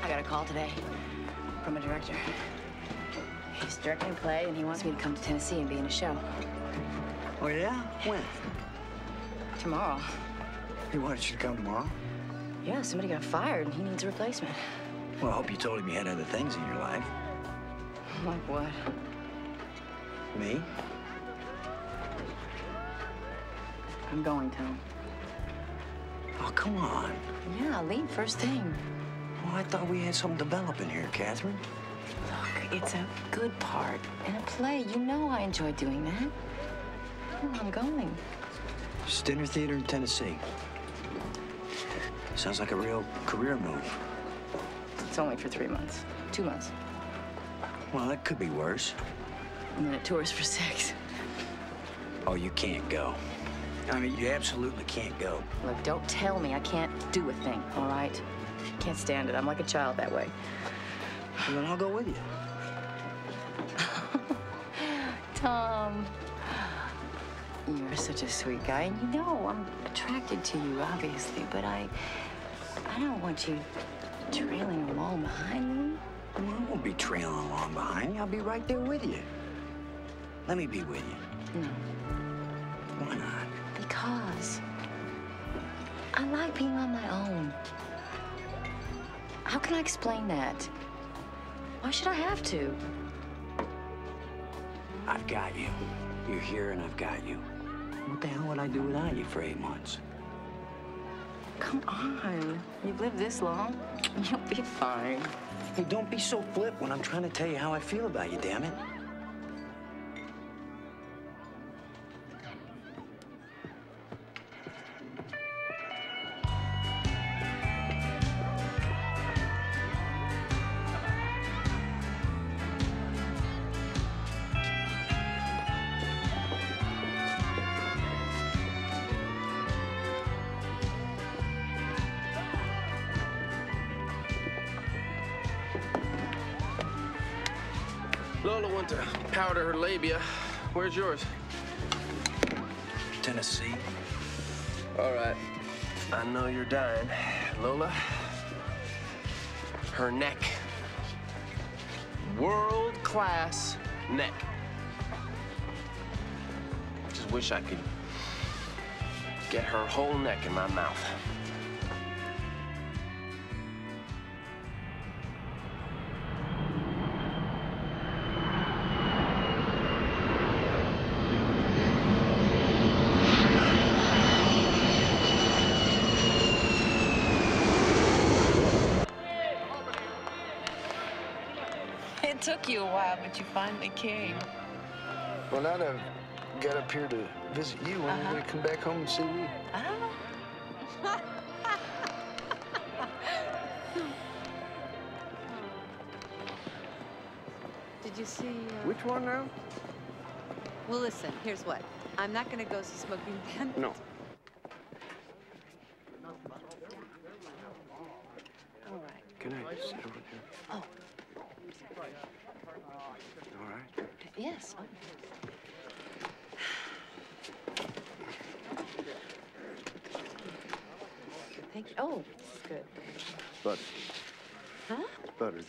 I got a call today from a director. He's directing a play, and he wants me to come to Tennessee and be in a show. Oh, yeah? When? Tomorrow. He wanted you to come tomorrow? Yeah, somebody got fired, and he needs a replacement. Well, I hope you told him you had other things in your life. Like what? Me? I'm going, Tom. Oh, come on. Yeah, I'll leave first thing. Well, I thought we had something developing here, Catherine. Look, it's a good part in a play. You know I enjoy doing that. Oh, I'm going. Stinner Theater in Tennessee. Sounds like a real career move. It's only for 3 months. 2 months. Well, that could be worse. And then it tours for 6. Oh, you can't go. I mean, you absolutely can't go. Look, don't tell me I can't do a thing, all right? Can't stand it. I'm like a child that way. Well, then I'll go with you. Tom, you're such a sweet guy, and you know I'm attracted to you, obviously, but I don't want you trailing along behind me. Well, I won't be trailing along behind you. I'll be right there with you. Let me be with you. No. Why not? Because I like being on my own. How can I explain that? Why should I have to? I've got you. You're here and I've got you. What the hell would I do without you for 8 months? Come on. You've lived this long. You'll be fine. Hey, don't be so flip when I'm trying to tell you how I feel about you, damn it. Lola went to powder her labia. Where's yours? Tennessee. All right. I know you're dying. Lola, her neck. World-class neck. Just wish I could get her whole neck in my mouth. It took you a while, but you finally came. Well, now that I've got up here to visit you, when are you going to come back home and see me? I don't know. Did you see... Which one now? Well, listen, here's what. I'm not going to go see Smoking Bandit. No. All right. Can I sit over here? Oh. All right. Yes. Thank you. Oh, this is good. Butter. Huh? Butter.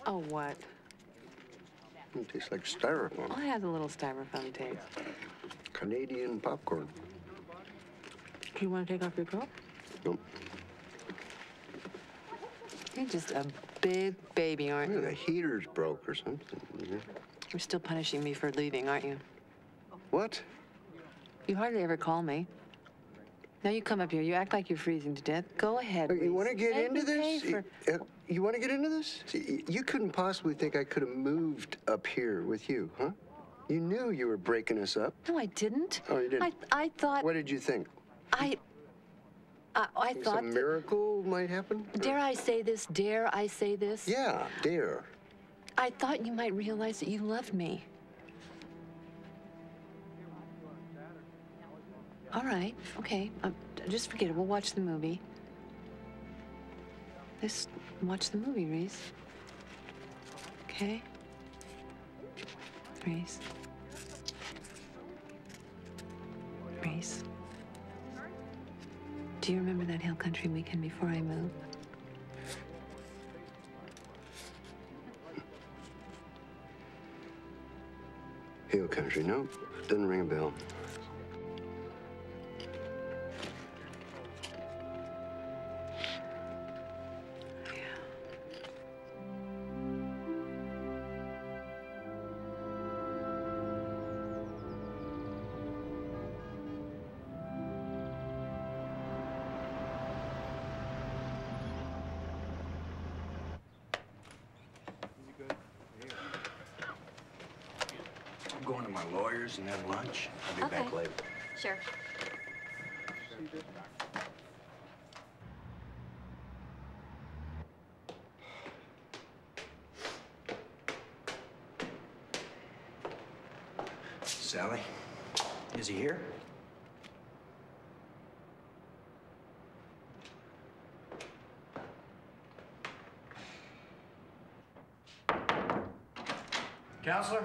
Oh, what? It tastes like styrofoam. I have a little styrofoam taste. Canadian popcorn. Do you want to take off your coat? Nope. You're just a big baby, aren't you? The heater's broke or something. Yeah. You're still punishing me for leaving, aren't you? What? You hardly ever call me. Now you come up here. You act like you're freezing to death. Go ahead, You want to get Make into me pay this? for- You want to get into this? See, you couldn't possibly think I could have moved up here with you, huh? You knew you were breaking us up. No, I didn't. Oh, you didn't? I thought... What did you think? I thought... Some miracle might happen? Dare I say this? Dare I say this? Yeah, dare. I thought you might realize that you loved me. All right, okay. Just forget it. We'll watch the movie. Let's watch the movie, Reese. Okay? Reese. Reese. Do you remember that hill country weekend before I moved? Hill country, no. Doesn't ring a bell. I'm going to my lawyer's and have lunch. I'll be back later. Sure. Sally, is he here? Counselor?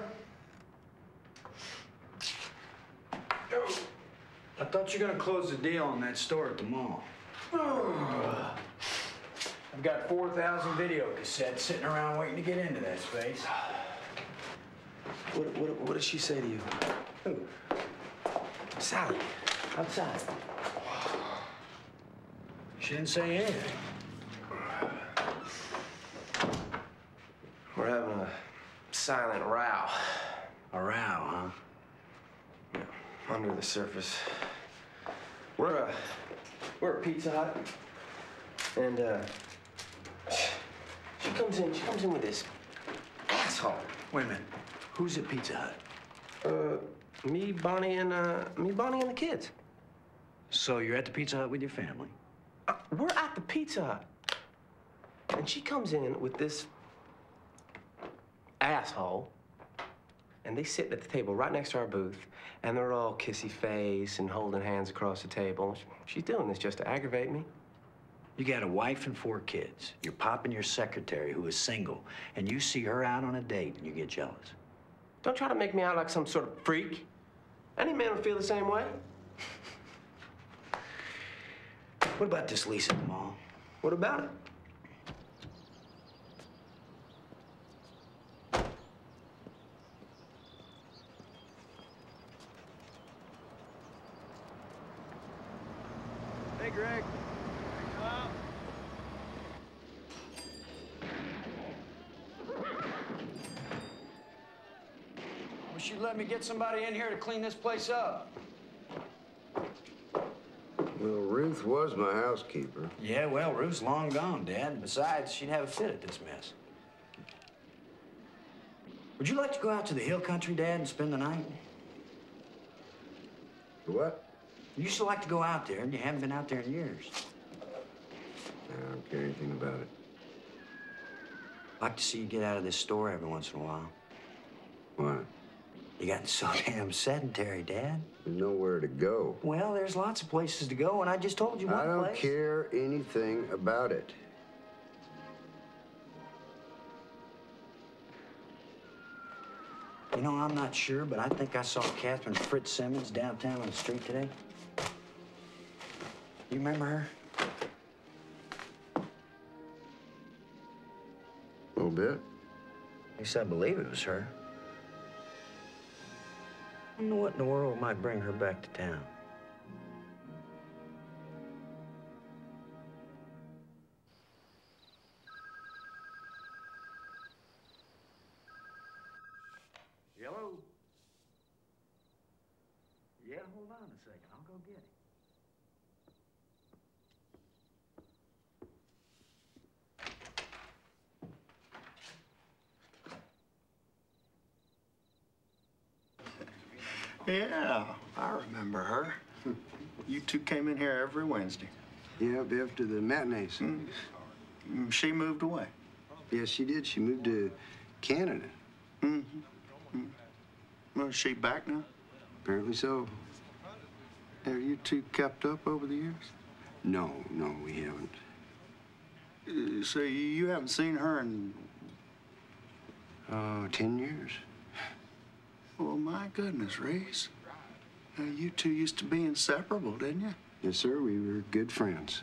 I thought you were gonna close the deal on that store at the mall. I've got 4,000 video cassettes sitting around waiting to get into that space. What did she say to you? Who? Sally, outside. She didn't say anything. We're having a silent row. A row, huh? Yeah, under the surface. We're at Pizza Hut, and she comes in with this asshole. Wait a minute. Who's at Pizza Hut? Me, Bonnie, and the kids. So you're at the Pizza Hut with your family? We're at the Pizza Hut, and she comes in with this asshole, and they sit at the table right next to our booth, and they're all kissy face and holding hands across the table. She's doing this just to aggravate me. You got a wife and 4 kids. You're popping your secretary, who is single, and you see her out on a date and you get jealous. Don't try to make me out like some sort of freak. Any man would feel the same way. What about this lease at the mall? What about it? Hey, Greg. Wish you'd let me get somebody in here to clean this place up. Well, Ruth was my housekeeper. Yeah, well, Ruth's long gone, Dad. Besides, she'd have a fit at this mess. Would you like to go out to the hill country, Dad, and spend the night? What? You used to like to go out there, and you haven't been out there in years. I don't care anything about it. Like to see you get out of this store every once in a while. Why? You gotten so damn sedentary, Dad. There's nowhere to go. Well, there's lots of places to go, and I just told you one I don't place. care anything about it. You know, I'm not sure, but I think I saw Catherine Fitzsimmons downtown on the street today. You remember her? A little bit. At least I believe it was her. I wonder what in the world might bring her back to town. Yellow? Yeah, hold on a second. I'll go get it. Yeah, I remember her. You two came in here every Wednesday. Yeah, after the matinees. She moved away. Yes, she did. She moved to Canada. Well, is she back now? Apparently so. Have you two kept up over the years? No, we haven't. So you haven't seen her in... 10 years. Well, my goodness, Reese. You two used to be inseparable, didn't you? Yes, sir. We were good friends.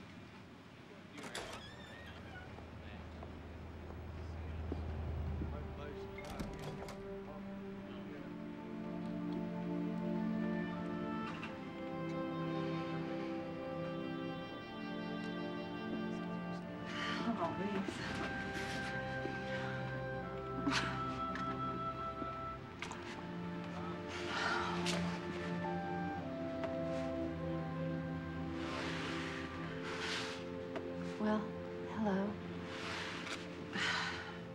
Oh, Reese. Well, hello.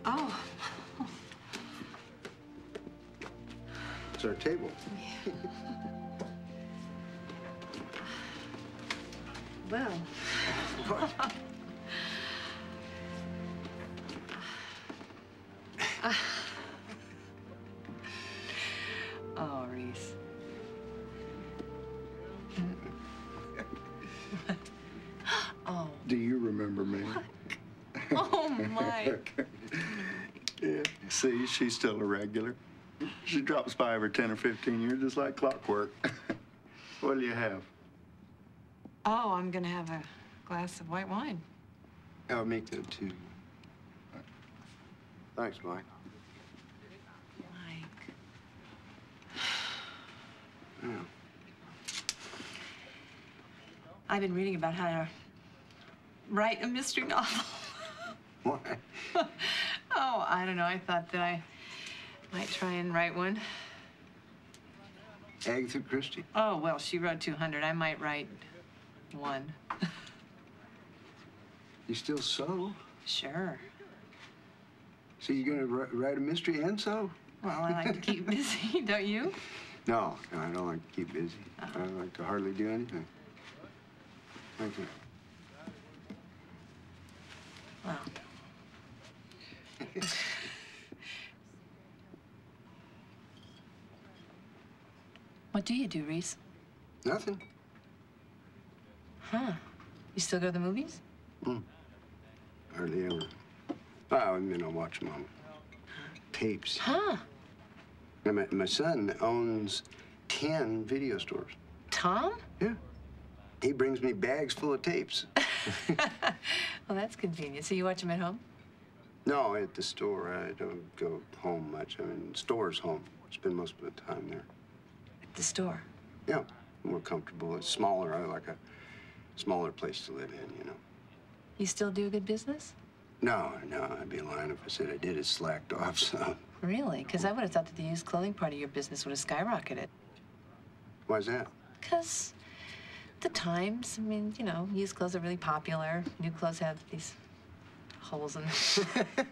Oh. It's our table. Well. Oh, Reese. Oh. Do you remember me? Oh, Mike. Yeah. See, she's still a regular. She drops by every 10 or 15 years, just like clockwork. What'll you have? Oh, I'm gonna have a glass of white wine. I'll make that too. Thanks, Mike. Mike. Yeah. I've been reading about how to write a mystery novel. Why? Oh, I don't know. I thought that I might try and write one. Agatha Christie? Oh, well, she wrote 200. I might write one. You still sew? Sure. So you're gonna write a mystery and sew? Well, I like to keep busy, don't you? No, I don't like to keep busy. I don't like to hardly do anything. Thank you. Well. What do you do, Reese? Nothing. Huh. You still go to the movies? Hardly ever. Well, I mean, I watch them on tapes. Huh. Now, my son owns 10 video stores. Tom? Yeah. He brings me bags full of tapes. Well, that's convenient. So you watch them at home? No, at the store. I don't go home much. I mean, store's home. Spend most of the time there. At the store? Yeah, more comfortable. It's smaller. I like a smaller place to live in, you know. You still do a good business? No, I'd be lying if I said I did. It's slacked off, so. Really? Because I would have thought that the used clothing part of your business would have skyrocketed. Why's that? Because the times, I mean, you know, used clothes are really popular. New clothes have these holes in them.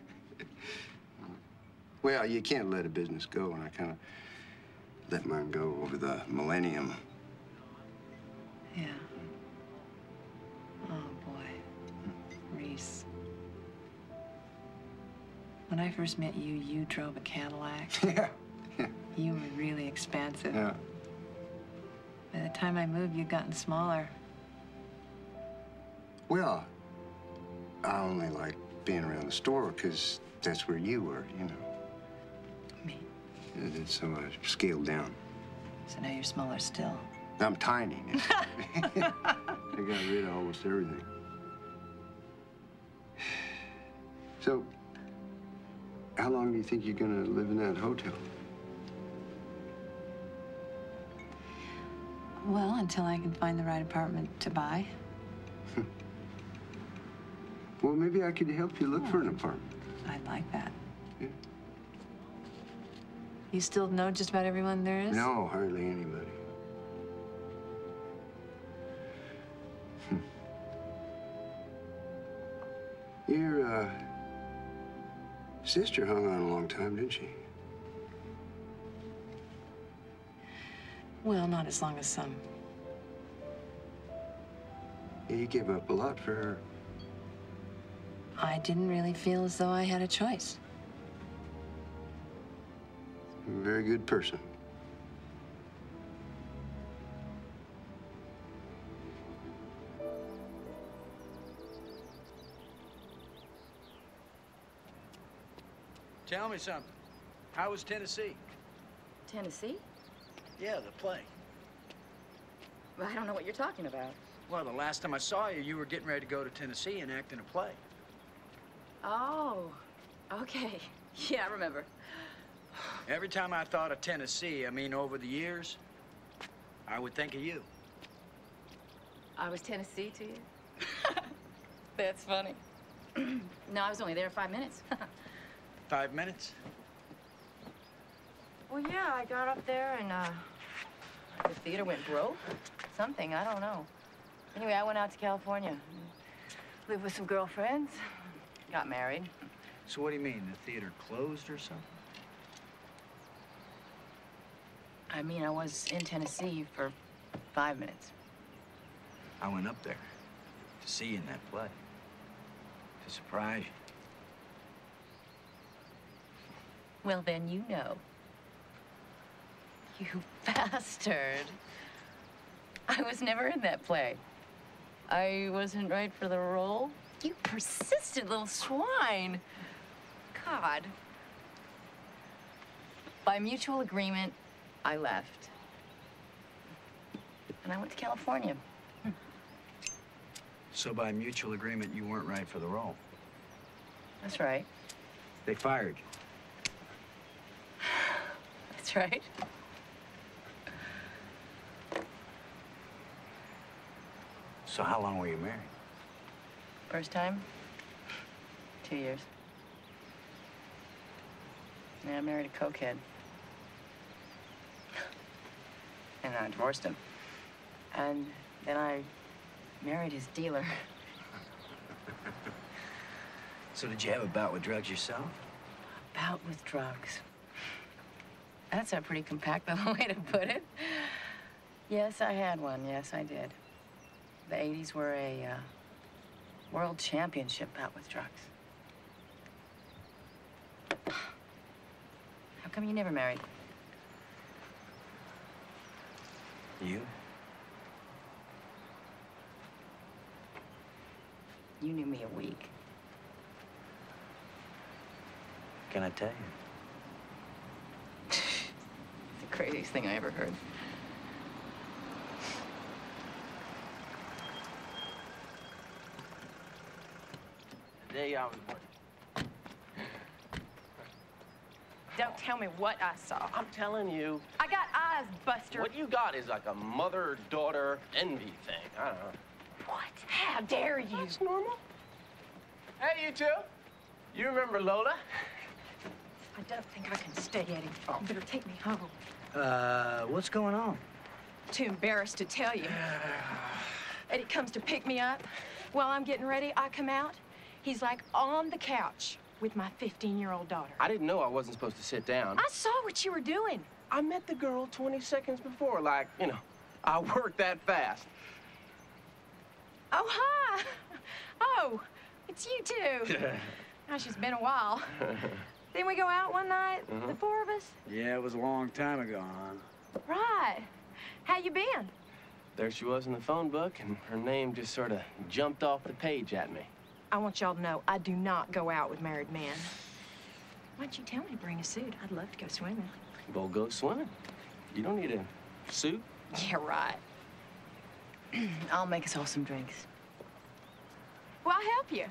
Well, you can't let a business go, and I kind of let mine go over the millennium. Yeah. Oh, boy. Reese. When I first met you, you drove a Cadillac. Yeah. You were really expansive. Yeah. By the time I moved, you'd gotten smaller. Well, I only like being around the store because that's where you were, you know. Me. And so I scaled down. So now you're smaller still. I'm tiny now. I got rid of almost everything. So, how long do you think you're gonna live in that hotel? Well, until I can find the right apartment to buy. Well, maybe I could help you look for an apartment. I'd like that. Yeah. You still know just about everyone there is? No, hardly anybody. Your sister hung on a long time, didn't she? Well, not as long as some. Yeah, you gave up a lot for her. I didn't really feel as though I had a choice. You're a very good person. Tell me something. How was Tennessee? Tennessee? Yeah, the play. Well, I don't know what you're talking about. Well, the last time I saw you, you were getting ready to go to Tennessee and act in a play. Oh, okay. Yeah, I remember. Every time I thought of Tennessee, I mean, over the years, I would think of you. I was Tennessee to you? That's funny. No, I was only there 5 minutes. 5 minutes? Well, yeah, I got up there and, the theater went broke. Something, I don't know. Anyway, I went out to California. Lived with some girlfriends. Got married. So what do you mean, the theater closed or something? I mean, I was in Tennessee for 5 minutes. I went up there to see you in that play. To surprise you. Well, then you know. You bastard. I was never in that play. I wasn't right for the role. You persistent little swine. God. By mutual agreement, I left. And I went to California. So by mutual agreement, you weren't right for the role? That's right. They fired you? That's right. So how long were you married? First time, 2 years. Yeah, I married a cokehead. And I divorced him. And then I married his dealer. So did you have a bout with drugs yourself? Bout with drugs. That's a pretty compact little way to put it. Yes, I had one. Yes, I did. The 80s were a world championship bout with drugs. How come you never married? You? You knew me a week. Can I tell you? It's the craziest thing I ever heard. The day I was born. Don't tell me what I saw. I'm telling you. I got eyes, Buster. What you got is like a mother-daughter envy thing. I don't know. What? How dare you? That's normal. Hey, you two. You remember Lola? I don't think I can stay, Eddie. You better take me home. What's going on? Too embarrassed to tell you. Eddie comes to pick me up. While I'm getting ready, I come out. He's like on the couch with my 15-year-old daughter. I didn't know I wasn't supposed to sit down. I saw what you were doing. I met the girl 20 seconds before. Like, you know, I worked that fast. Oh, hi. Oh, it's you two. Gosh, it's been a while. Didn't we go out one night, the four of us? Yeah, it was a long time ago, huh? Right. How you been? There she was in the phone book, and her name just sort of jumped off the page at me. I want y'all to know I do not go out with married men. Why don't you tell me to bring a suit? I'd love to go swimming. We'll go swimming. You don't need a suit. Yeah, right. I'll make us all some drinks. Well, I'll help you.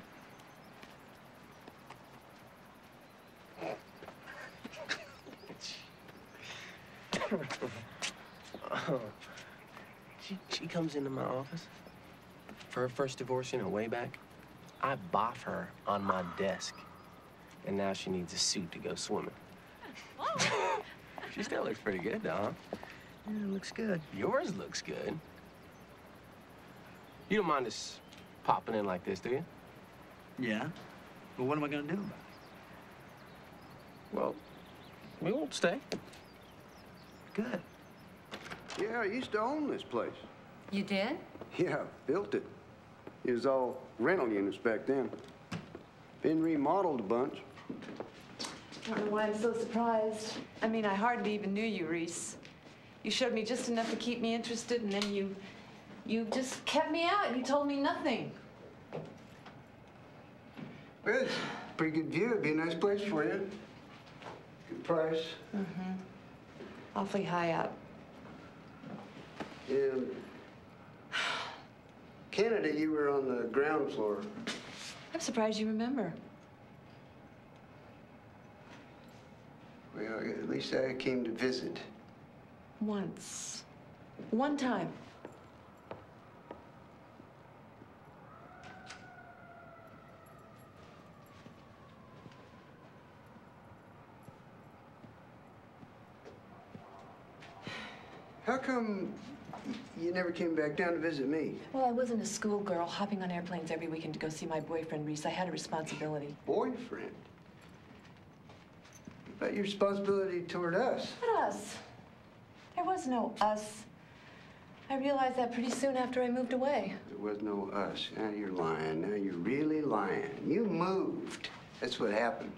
She comes into my office for her first divorce, you know, way back. I boff her on my desk, and now she needs a suit to go swimming. She still looks pretty good, though, huh? Yeah, it looks good. Yours looks good. You don't mind us popping in like this, do you? Yeah. Well, what am I gonna do about it? Well, we won't stay. Good. Yeah, I used to own this place. You did? Yeah, built it. It was all rental units back then. Been remodeled a bunch. I don't know why I'm so surprised. I mean, I hardly even knew you, Reese. You showed me just enough to keep me interested, and then you just kept me out. You told me nothing. Well, it's a pretty good view. It'd be a nice place for you. Good price. Mm-hmm. Awfully high up. And Canada, you were on the ground floor. I'm surprised you remember. Well, at least I came to visit. Once. One time. How come you never came back down to visit me? Well, I wasn't a schoolgirl hopping on airplanes every weekend to go see my boyfriend, Reese. I had a responsibility. Boyfriend? What about your responsibility toward us? What us? There was no us. I realized that pretty soon after I moved away. There was no us. Now you're lying. Now you're really lying. You moved. That's what happened.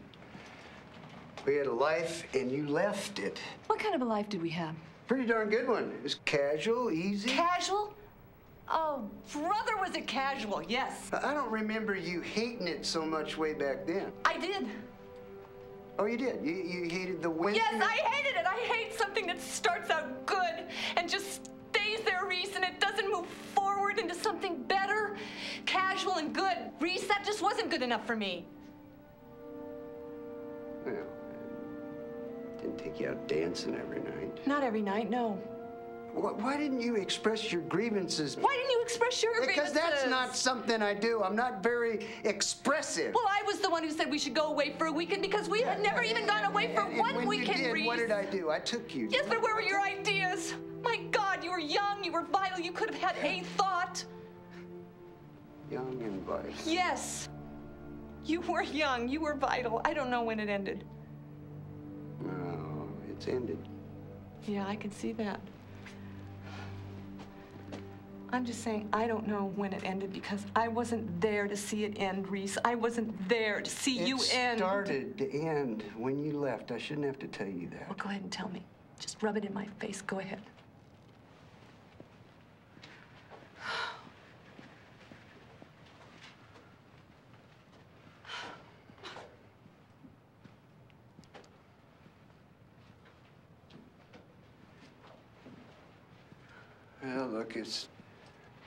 We had a life, and you left it. What kind of a life did we have? Pretty darn good one. It was casual, easy. Casual? Oh, brother, was it casual, yes. I don't remember you hating it so much way back then. I did. Oh, you did? You hated the winter? Yes, I hated it. I hate something that starts out good and just stays there, Reese, and it doesn't move forward into something better, casual and good. Reese, that just wasn't good enough for me. Well, didn't take you out dancing every night. Not every night, no. Why didn't you express your grievances? Why didn't you express your grievances? Because that's not something I do. I'm not very expressive. Well, I was the one who said we should go away for a weekend because we had never even gone away for one weekend, Reese. What did I do? I took you. Yes, but where were your ideas? My God, you were young, you were vital, you could have had a thought. Young and vital. Yes. You were young, you were vital. I don't know when it ended. No, it's ended. Yeah, I can see that. I'm just saying I don't know when it ended because I wasn't there to see it end, Reese. I wasn't there to see you end. It started to end when you left. I shouldn't have to tell you that. Well, go ahead and tell me. Just rub it in my face. Go ahead. Well, look, it's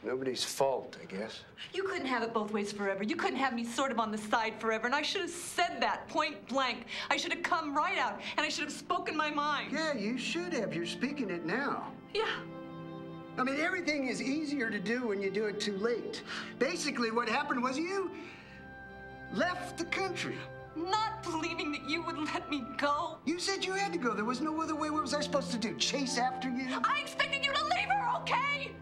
nobody's fault, I guess. You couldn't have it both ways forever. You couldn't have me sort of on the side forever, and I should have said that point blank. I should have come right out, and I should have spoken my mind. Yeah, you should have. You're speaking it now. Yeah. I mean, everything is easier to do when you do it too late. Basically, what happened was you left the country. Not believing that you would let me go. You said you had to go. There was no other way. What was I supposed to do? Chase after you? I expected you to leave her, okay?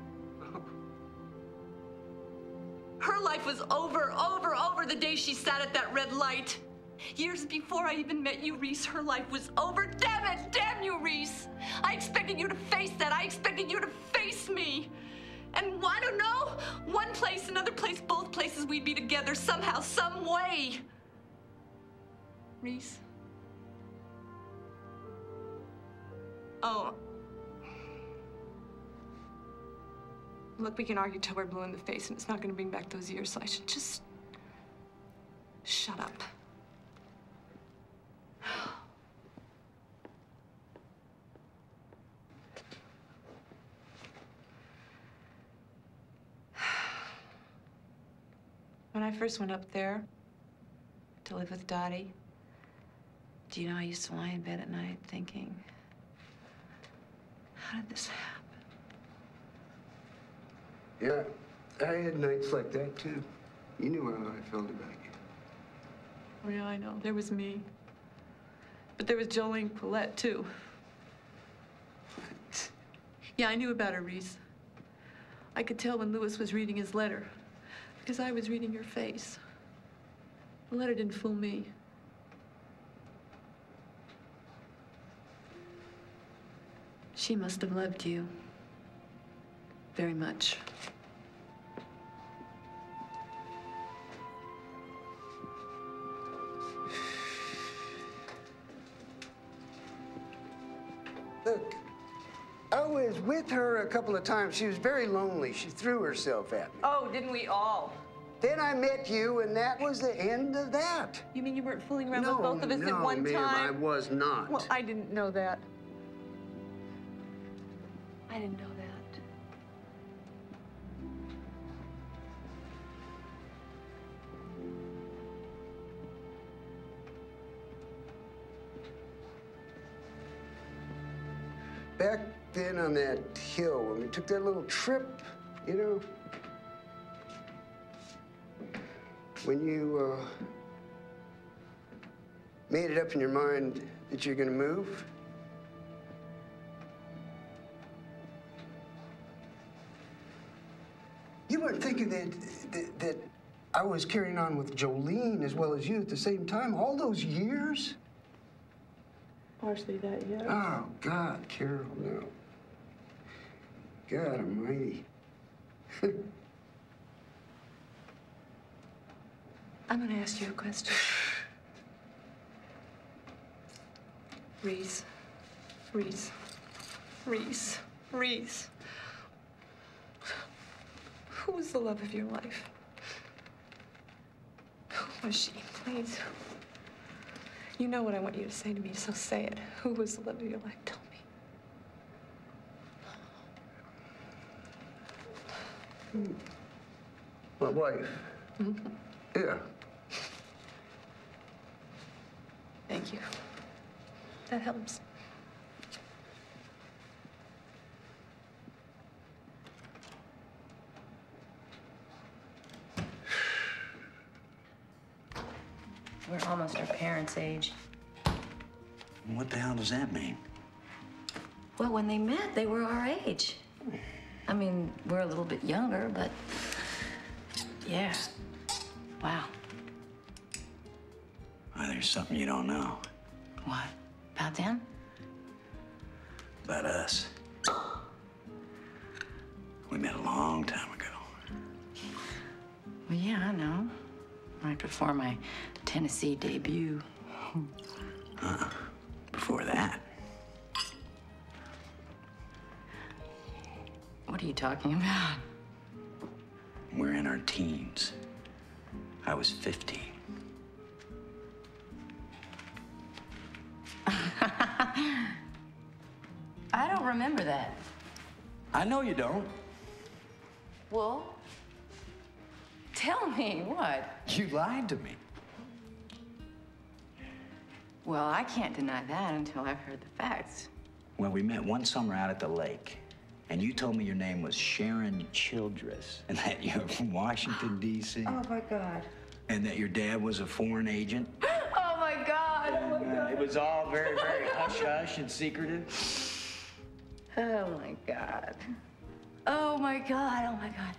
Her life was over the day she sat at that red light. Years before I even met you, Reese, her life was over. Damn it, damn you, Reese. I expected you to face that. I expected you to face me. And I don't know, one place, another place, both places we'd be together somehow, some way. Reese? Oh. Look, we can argue till we're blue in the face, and it's not gonna bring back those years, so I should just shut up. When I first went up there to live with Dottie, do you know I used to lie in bed at night thinking, how did this happen? Yeah, I had nights like that, too. You knew how I felt about you. Oh, yeah, I know. There was me. But there was Jolene Paulette, too. Yeah, I knew about her, Reese. I could tell when Louis was reading his letter, because I was reading your face. The letter didn't fool me. She must have loved you very much. Look, I was with her a couple of times. She was very lonely. She threw herself at me. Oh, didn't we all? Then I met you, and that was the end of that. You mean you weren't fooling around with both of us at one No, ma'am, time? I was not. Well, I didn't know that. I didn't know that. Back then on that hill, when we took that little trip, you know, when you made it up in your mind that you're gonna move, you weren't thinking that I was carrying on with Jolene as well as you at the same time all those years? Partially that, yeah. Oh, God, Carol, no. God almighty. I'm gonna ask you a question. Reese. Reese. Reese. Reese. Who was the love of your life? Who was she? Please. You know what I want you to say to me, so say it. Who was the love of your life? Tell me. My wife. Yeah. Thank you. That helps. We're almost our parents' age. What the hell does that mean? Well, when they met, they were our age. I mean, we're a little bit younger, but yeah. Wow. Well, there's something you don't know. What? About them? About us. We met a long time ago. Well, yeah, I know. Right before my Tennessee debut. Before that. What are you talking about? We're in our teens. I was 15. I don't remember that. I know you don't. Well, tell me what? You lied to me. Well, I can't deny that until I've heard the facts. Well, we met one summer out at the lake, and you told me your name was Sharon Childress, and that you're from Washington, D.C. Oh, my God. And that your dad was a foreign agent. Oh, my God. Oh, my God. It was all very, very hush-hush and secretive. Oh, my God. Oh, my God. Oh, my God.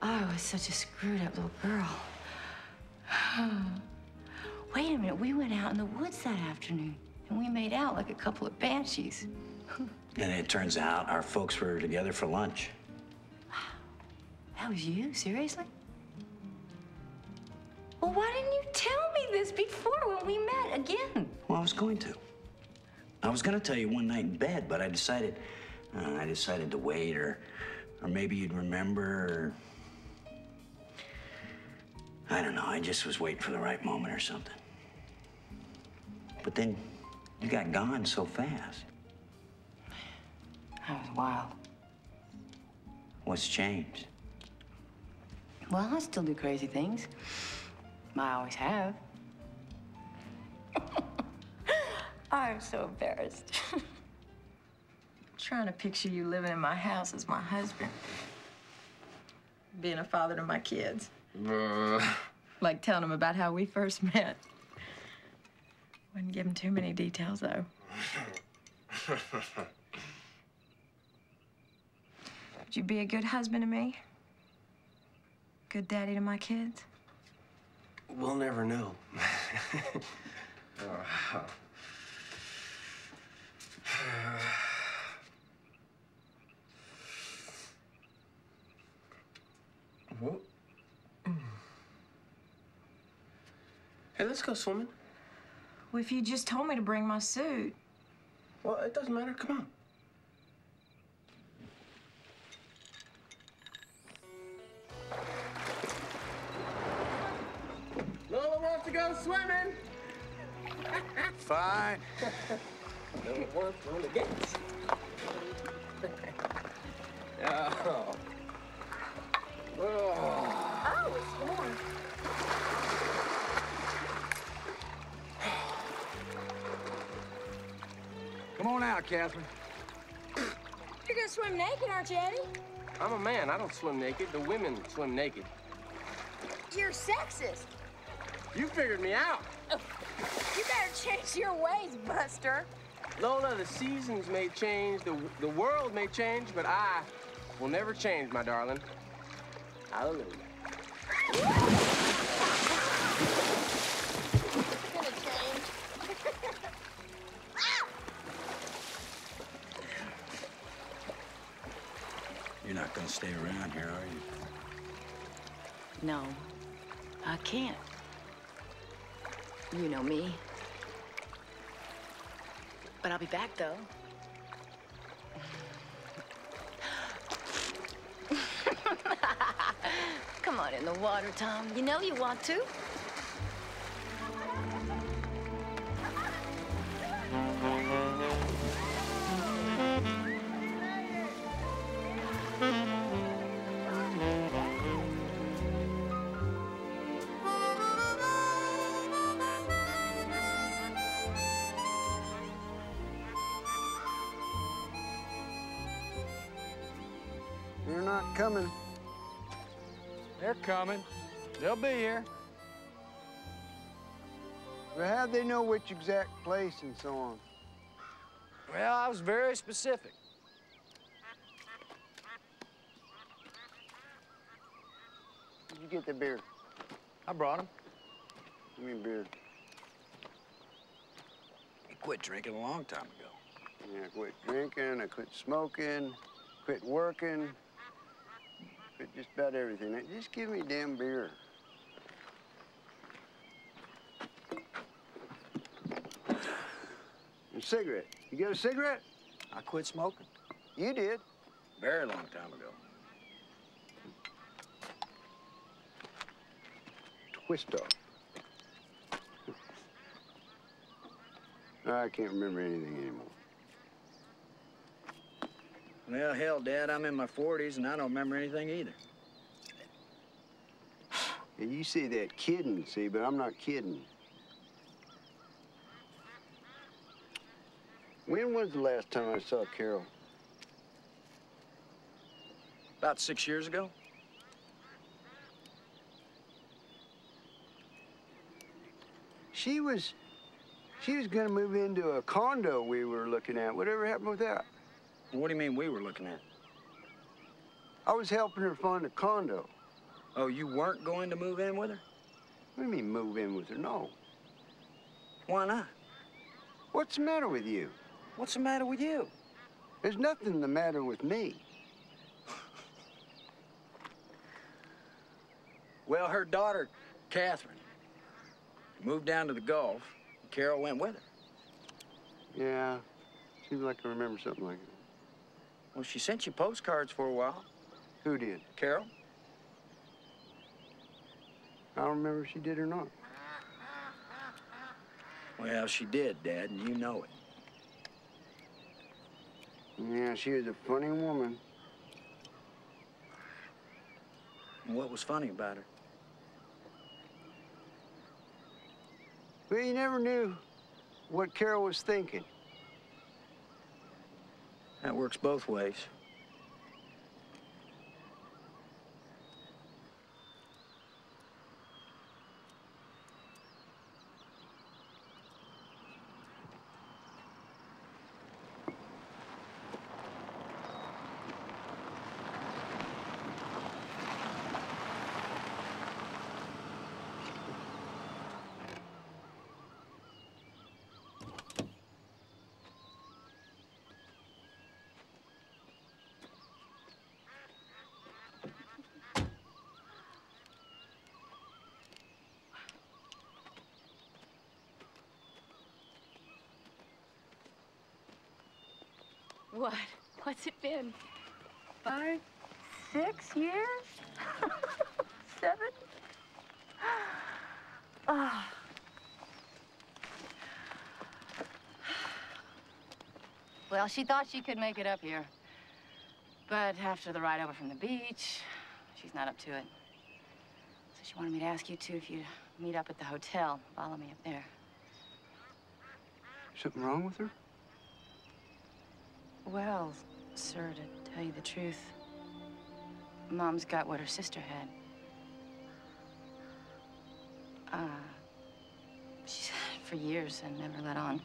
I was such a screwed-up little girl. Wait a minute. We went out in the woods that afternoon, and we made out like a couple of banshees. And it turns out our folks were together for lunch. Wow. That was you? Seriously? Well, why didn't you tell me this before when we met? again? Well, I was going to. I was going to tell you one night in bed, but I decided to wait, or maybe you'd remember, or... I don't know. I just was waiting for the right moment or something. But then you got gone so fast. That was wild. What's changed? Well, I still do crazy things. I always have. I'm so embarrassed. Trying to picture you living in my house as my husband. Being a father to my kids. Like telling them about how we first met. Wouldn't give them too many details, though. Would you be a good husband to me? Good daddy to my kids? We'll never know. What? Hey, let's go swimming. Well, if you just told me to bring my suit. Well, it doesn't matter. Come on. Lola wants to go swimming. Fine. Lola wants to go to the gates. Oh. Oh, it's warm. Come on out, Catherine. You're gonna swim naked, aren't you, Eddie? I'm a man. I don't swim naked. The women swim naked. You're sexist. You figured me out. You better change your ways, Buster. Lola, the seasons may change, the world may change, but I will never change, my darling. Hallelujah. Gonna change. You're not gonna stay around here, are you? No, I can't. You know me. But I'll be back, though. Come on in the water, Tom. You know you want to. You're not coming. They're coming. They'll be here. But how'd they know which exact place and so on? Well, I was very specific. Did you get the beer? I brought them. Give me a beer. You quit drinking a long time ago. Yeah, I quit drinking, I quit smoking, quit working, quit just about everything. Just give me a damn beer. A cigarette. You got a cigarette? I quit smoking. You did. Very long time ago. Twist off. I can't remember anything anymore. Well, hell, Dad, I'm in my 40s and I don't remember anything either. Yeah, you say that kidding, see, but I'm not kidding. When was the last time I saw Carol? About 6 years ago. She was gonna move into a condo we were looking at. Whatever happened with that? What do you mean we were looking at? I was helping her find a condo. Oh, you weren't going to move in with her? What do you mean move in with her? No. Why not? What's the matter with you? What's the matter with you? There's nothing the matter with me. Well, her daughter, Catherine, moved down to the Gulf, Carol went with her. Yeah, seems like I remember something like that. Well, she sent you postcards for a while. Who did? Carol? I don't remember if she did or not. Well, she did, Dad, and you know it. Yeah, she was a funny woman. And what was funny about her? Well, you never knew what Carol was thinking. That works both ways. What? What's it been? 5, 6 years? 7? Ah. Well, she thought she could make it up here. But after the ride over from the beach, she's not up to it. So she wanted me to ask you two if you'd meet up at the hotel. Follow me up there. Something wrong with her? Well, sir, to tell you the truth, Mom's got what her sister had. She's had it for years and never let on.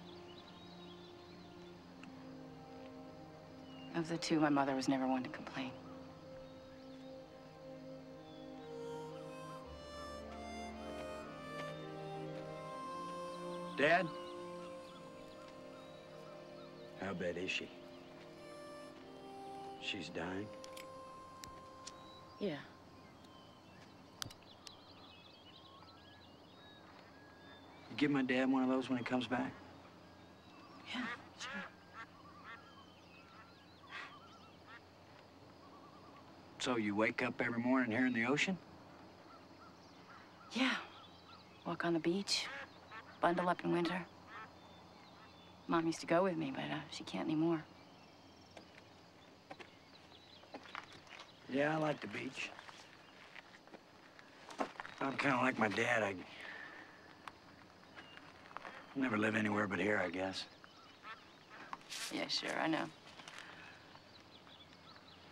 Of the two, my mother was never one to complain. Dad? How bad is she? She's dying? Yeah. Give my dad one of those when he comes back? Yeah, sure. So you wake up every morning here in the ocean? Yeah. Walk on the beach, bundle up in winter. Mom used to go with me, but she can't anymore. Yeah, I like the beach. I'm kind of like my dad. I never live anywhere but here, I guess. Yeah, sure, I know.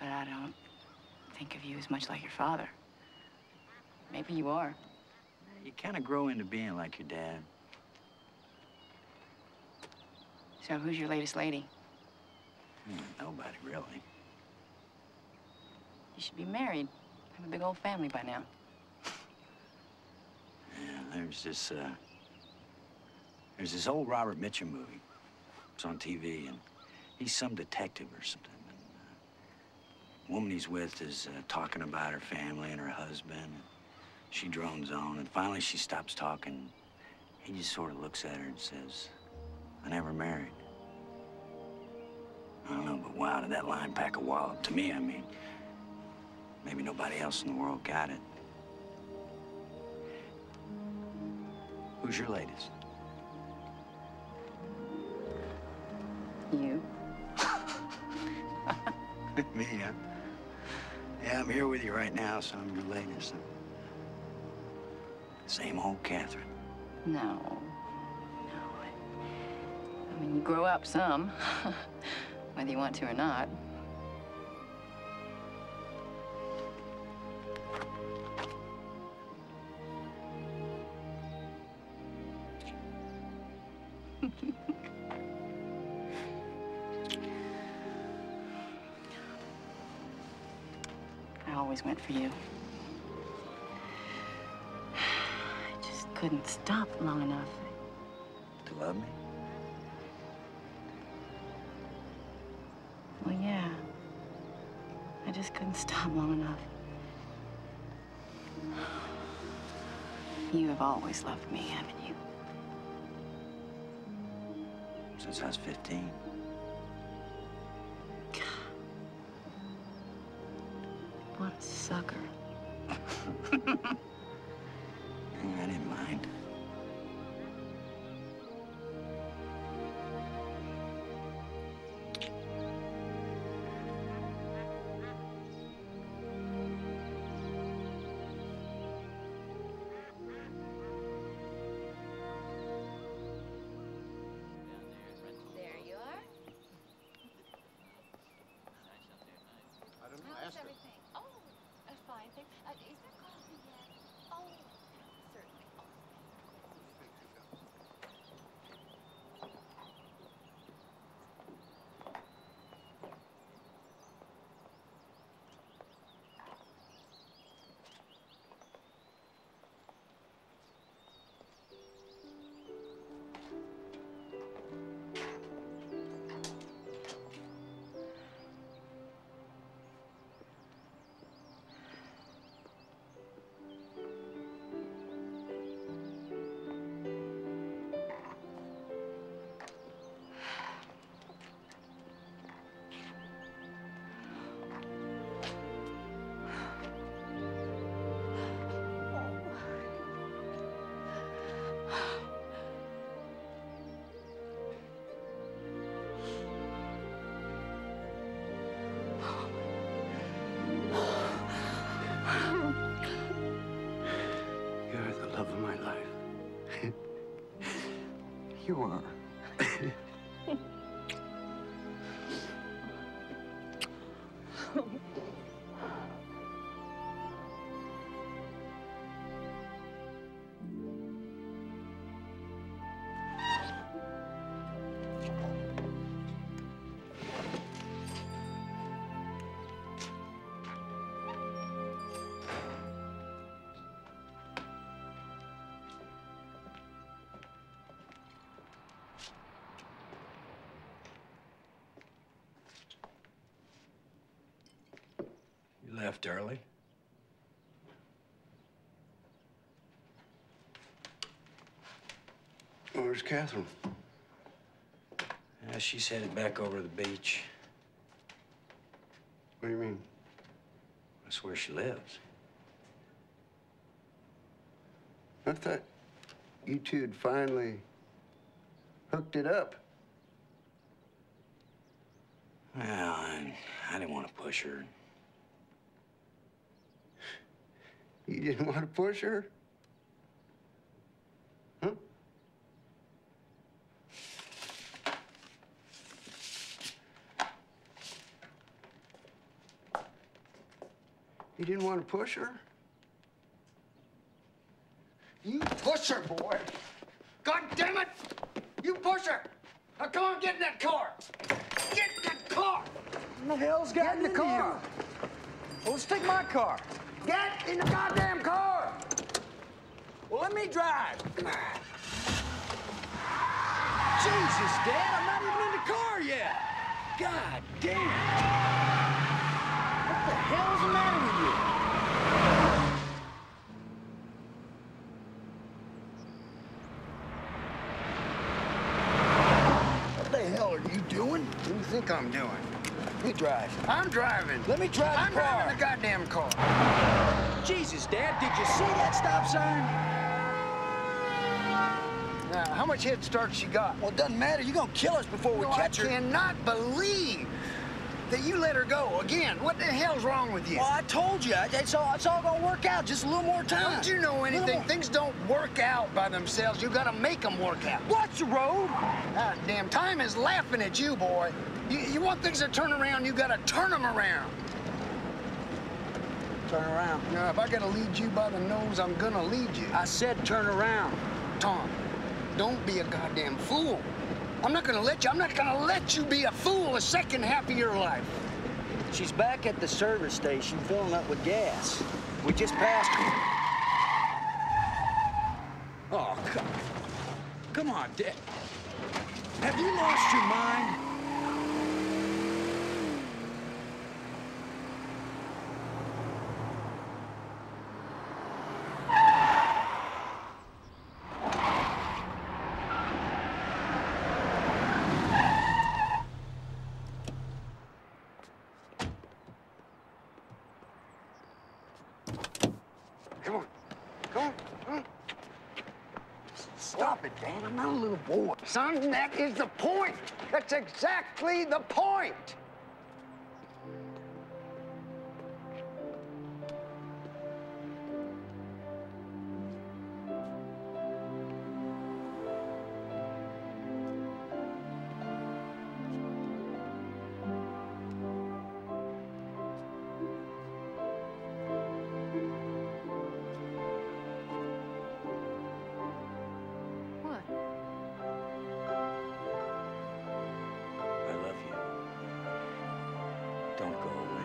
But I don't think of you as much like your father. Maybe you are. You kind of grow into being like your dad. So who's your latest lady? Nobody, really. You should be married. Have a big old family by now. Yeah, there's this old Robert Mitchum movie. It's on TV, and he's some detective or something. And, the woman he's with is talking about her family and her husband. And she drones on, and finally she stops talking. He just sort of looks at her and says, "I never married." I don't know, but wow, did that line pack a wallop to me. I mean, maybe nobody else in the world got it. Who's your latest? You. Me, huh? Yeah, I'm here with you right now, so I'm your latest. Same old Catherine. No. No. I mean, you grow up some, whether you want to or not. I always went for you. I just couldn't stop long enough. To love me? Well, yeah. I just couldn't stop long enough. You have always loved me, haven't you? since I was 15. What a sucker. I didn't mind. You're the love of my life. You are. You left early? Where's Catherine? She's headed back over to the beach. What do you mean? That's where she lives. I thought you two had finally hooked it up. Well, I didn't want to push her. You didn't want to push her? Huh? You didn't want to push her? You push her, boy! God damn it! You push her! Now come on, get in that car! Get in that car! What the hell's got in the car? Well, let's take my car. Get in the goddamn car! Well, let me drive. Jesus, Dad, I'm not even in the car yet. God damn. What the hell's the matter with you? What the hell are you doing? What do you think I'm doing? You drive. I'm driving. Let me drive I'm the car. driving the goddamn car. Jesus, Dad, did you see that stop sign? Now, how much head start she got? Well, it doesn't matter. You're gonna kill us before we catch her. I cannot believe that you let her go again. What the hell's wrong with you? Well, I told you. It's all gonna work out. Just a little more time. Don't you know anything? Things don't work out by themselves. You gotta make them work out. Watch the road. God damn, time is laughing at you, boy. You want things to turn around, you gotta turn them around. Turn around. Now, if I gotta lead you by the nose, I'm gonna lead you. I said turn around. Tom, don't be a goddamn fool. I'm not gonna let you be a fool a second half of your life. She's back at the service station filling up with gas. We just passed her. Oh, come on, Dad. Have you lost your mind? it, Dad. I'm not a little boy. Son, that is the point. That's exactly the point.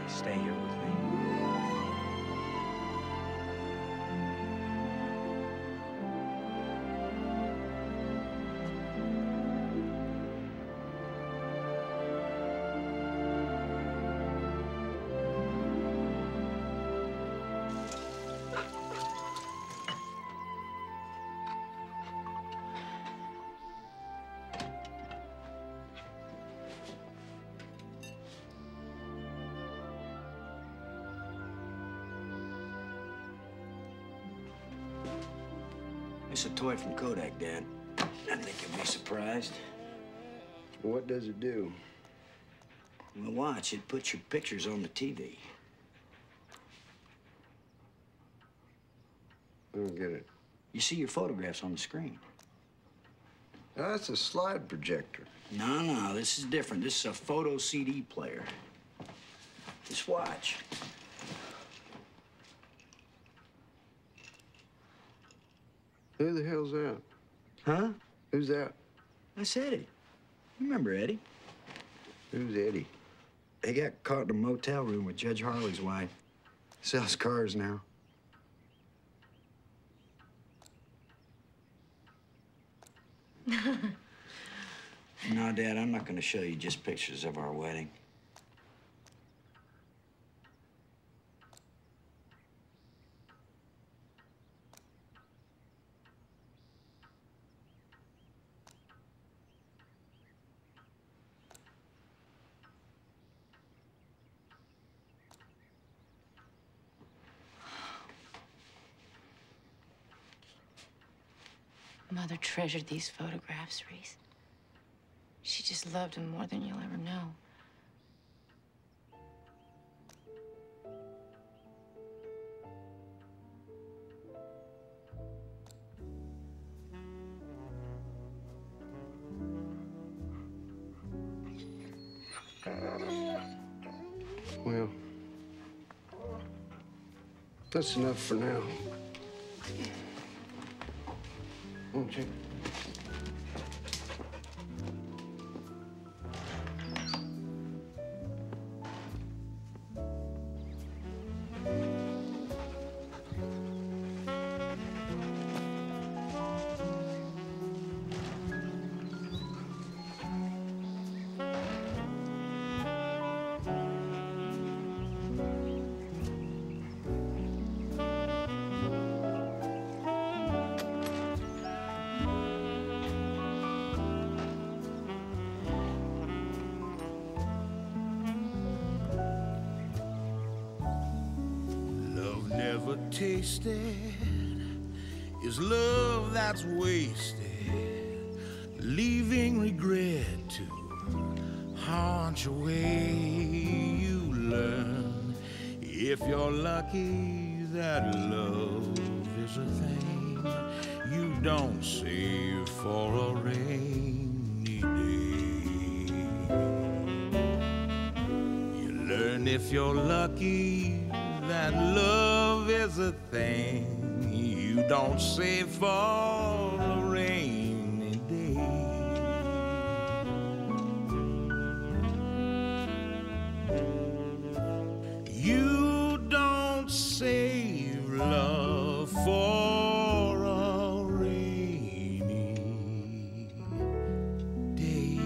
Stay here with me. It's a toy from Kodak, Dad. I think you'll be surprised. What does it do? Well, watch. It puts your pictures on the TV. I don't get it. You see your photographs on the screen. That's a slide projector. No, this is different. This is a photo CD player. Just watch. Who the hell's that? Huh? Who's that? That's Eddie. You remember Eddie? Who's Eddie? He got caught in a motel room with Judge Harley's wife. Sells cars now. No, Dad, I'm not going to show you just pictures of our wedding. Mother treasured these photographs, Reese. She just loved them more than you'll ever know. Well, that's enough for now. Won't you? Never tasted is love that's wasted, leaving regret to haunt your way. You learn, if you're lucky, that love is a thing you don't save for a rainy day. You learn, if you're lucky, that love is a thing you don't save for a rainy day. You don't save love for a rainy day.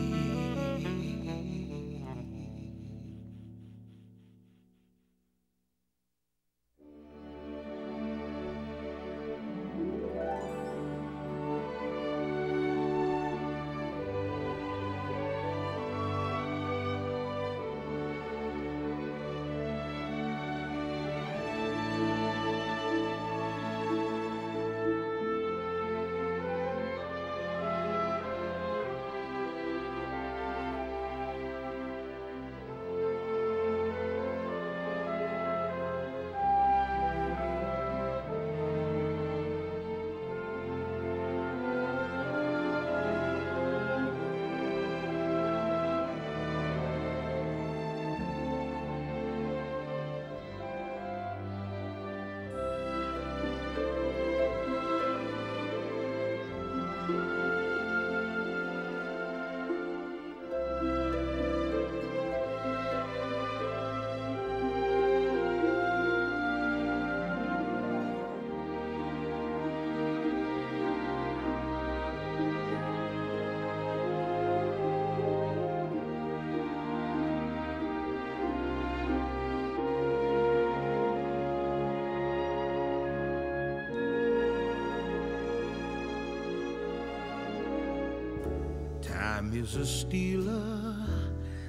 Time is a stealer,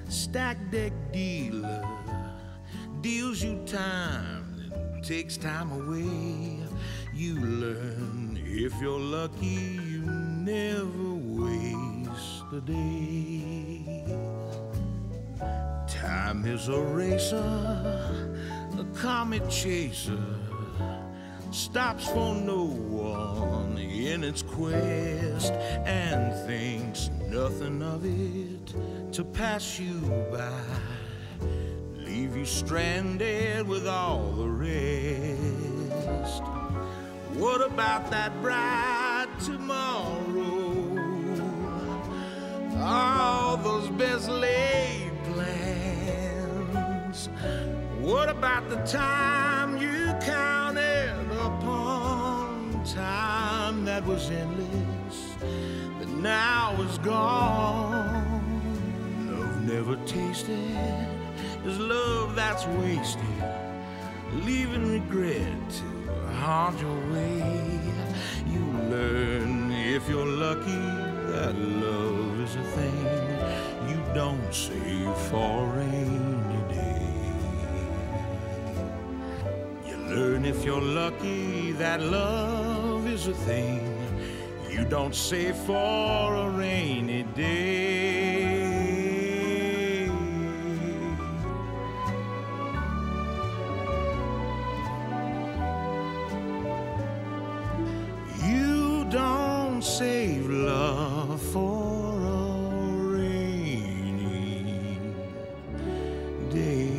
stack deck dealer, deals you time and takes time away. You learn if you're lucky, you never waste a day. Time is a racer, a comet chaser, stops for no one in its quest and thinks nothing of it to pass you by, leave you stranded with all the rest. What about that bright tomorrow? All those best laid plans. What about the time you counted upon? Time that was endless, but now is gone. Love never tasted is love that's wasted, leaving regret to haunt your way. You learn if you're lucky that love is a thing you don't save for a rainy day. You learn if you're lucky that love is a thing you don't save for a rainy day. You don't save love for a rainy day.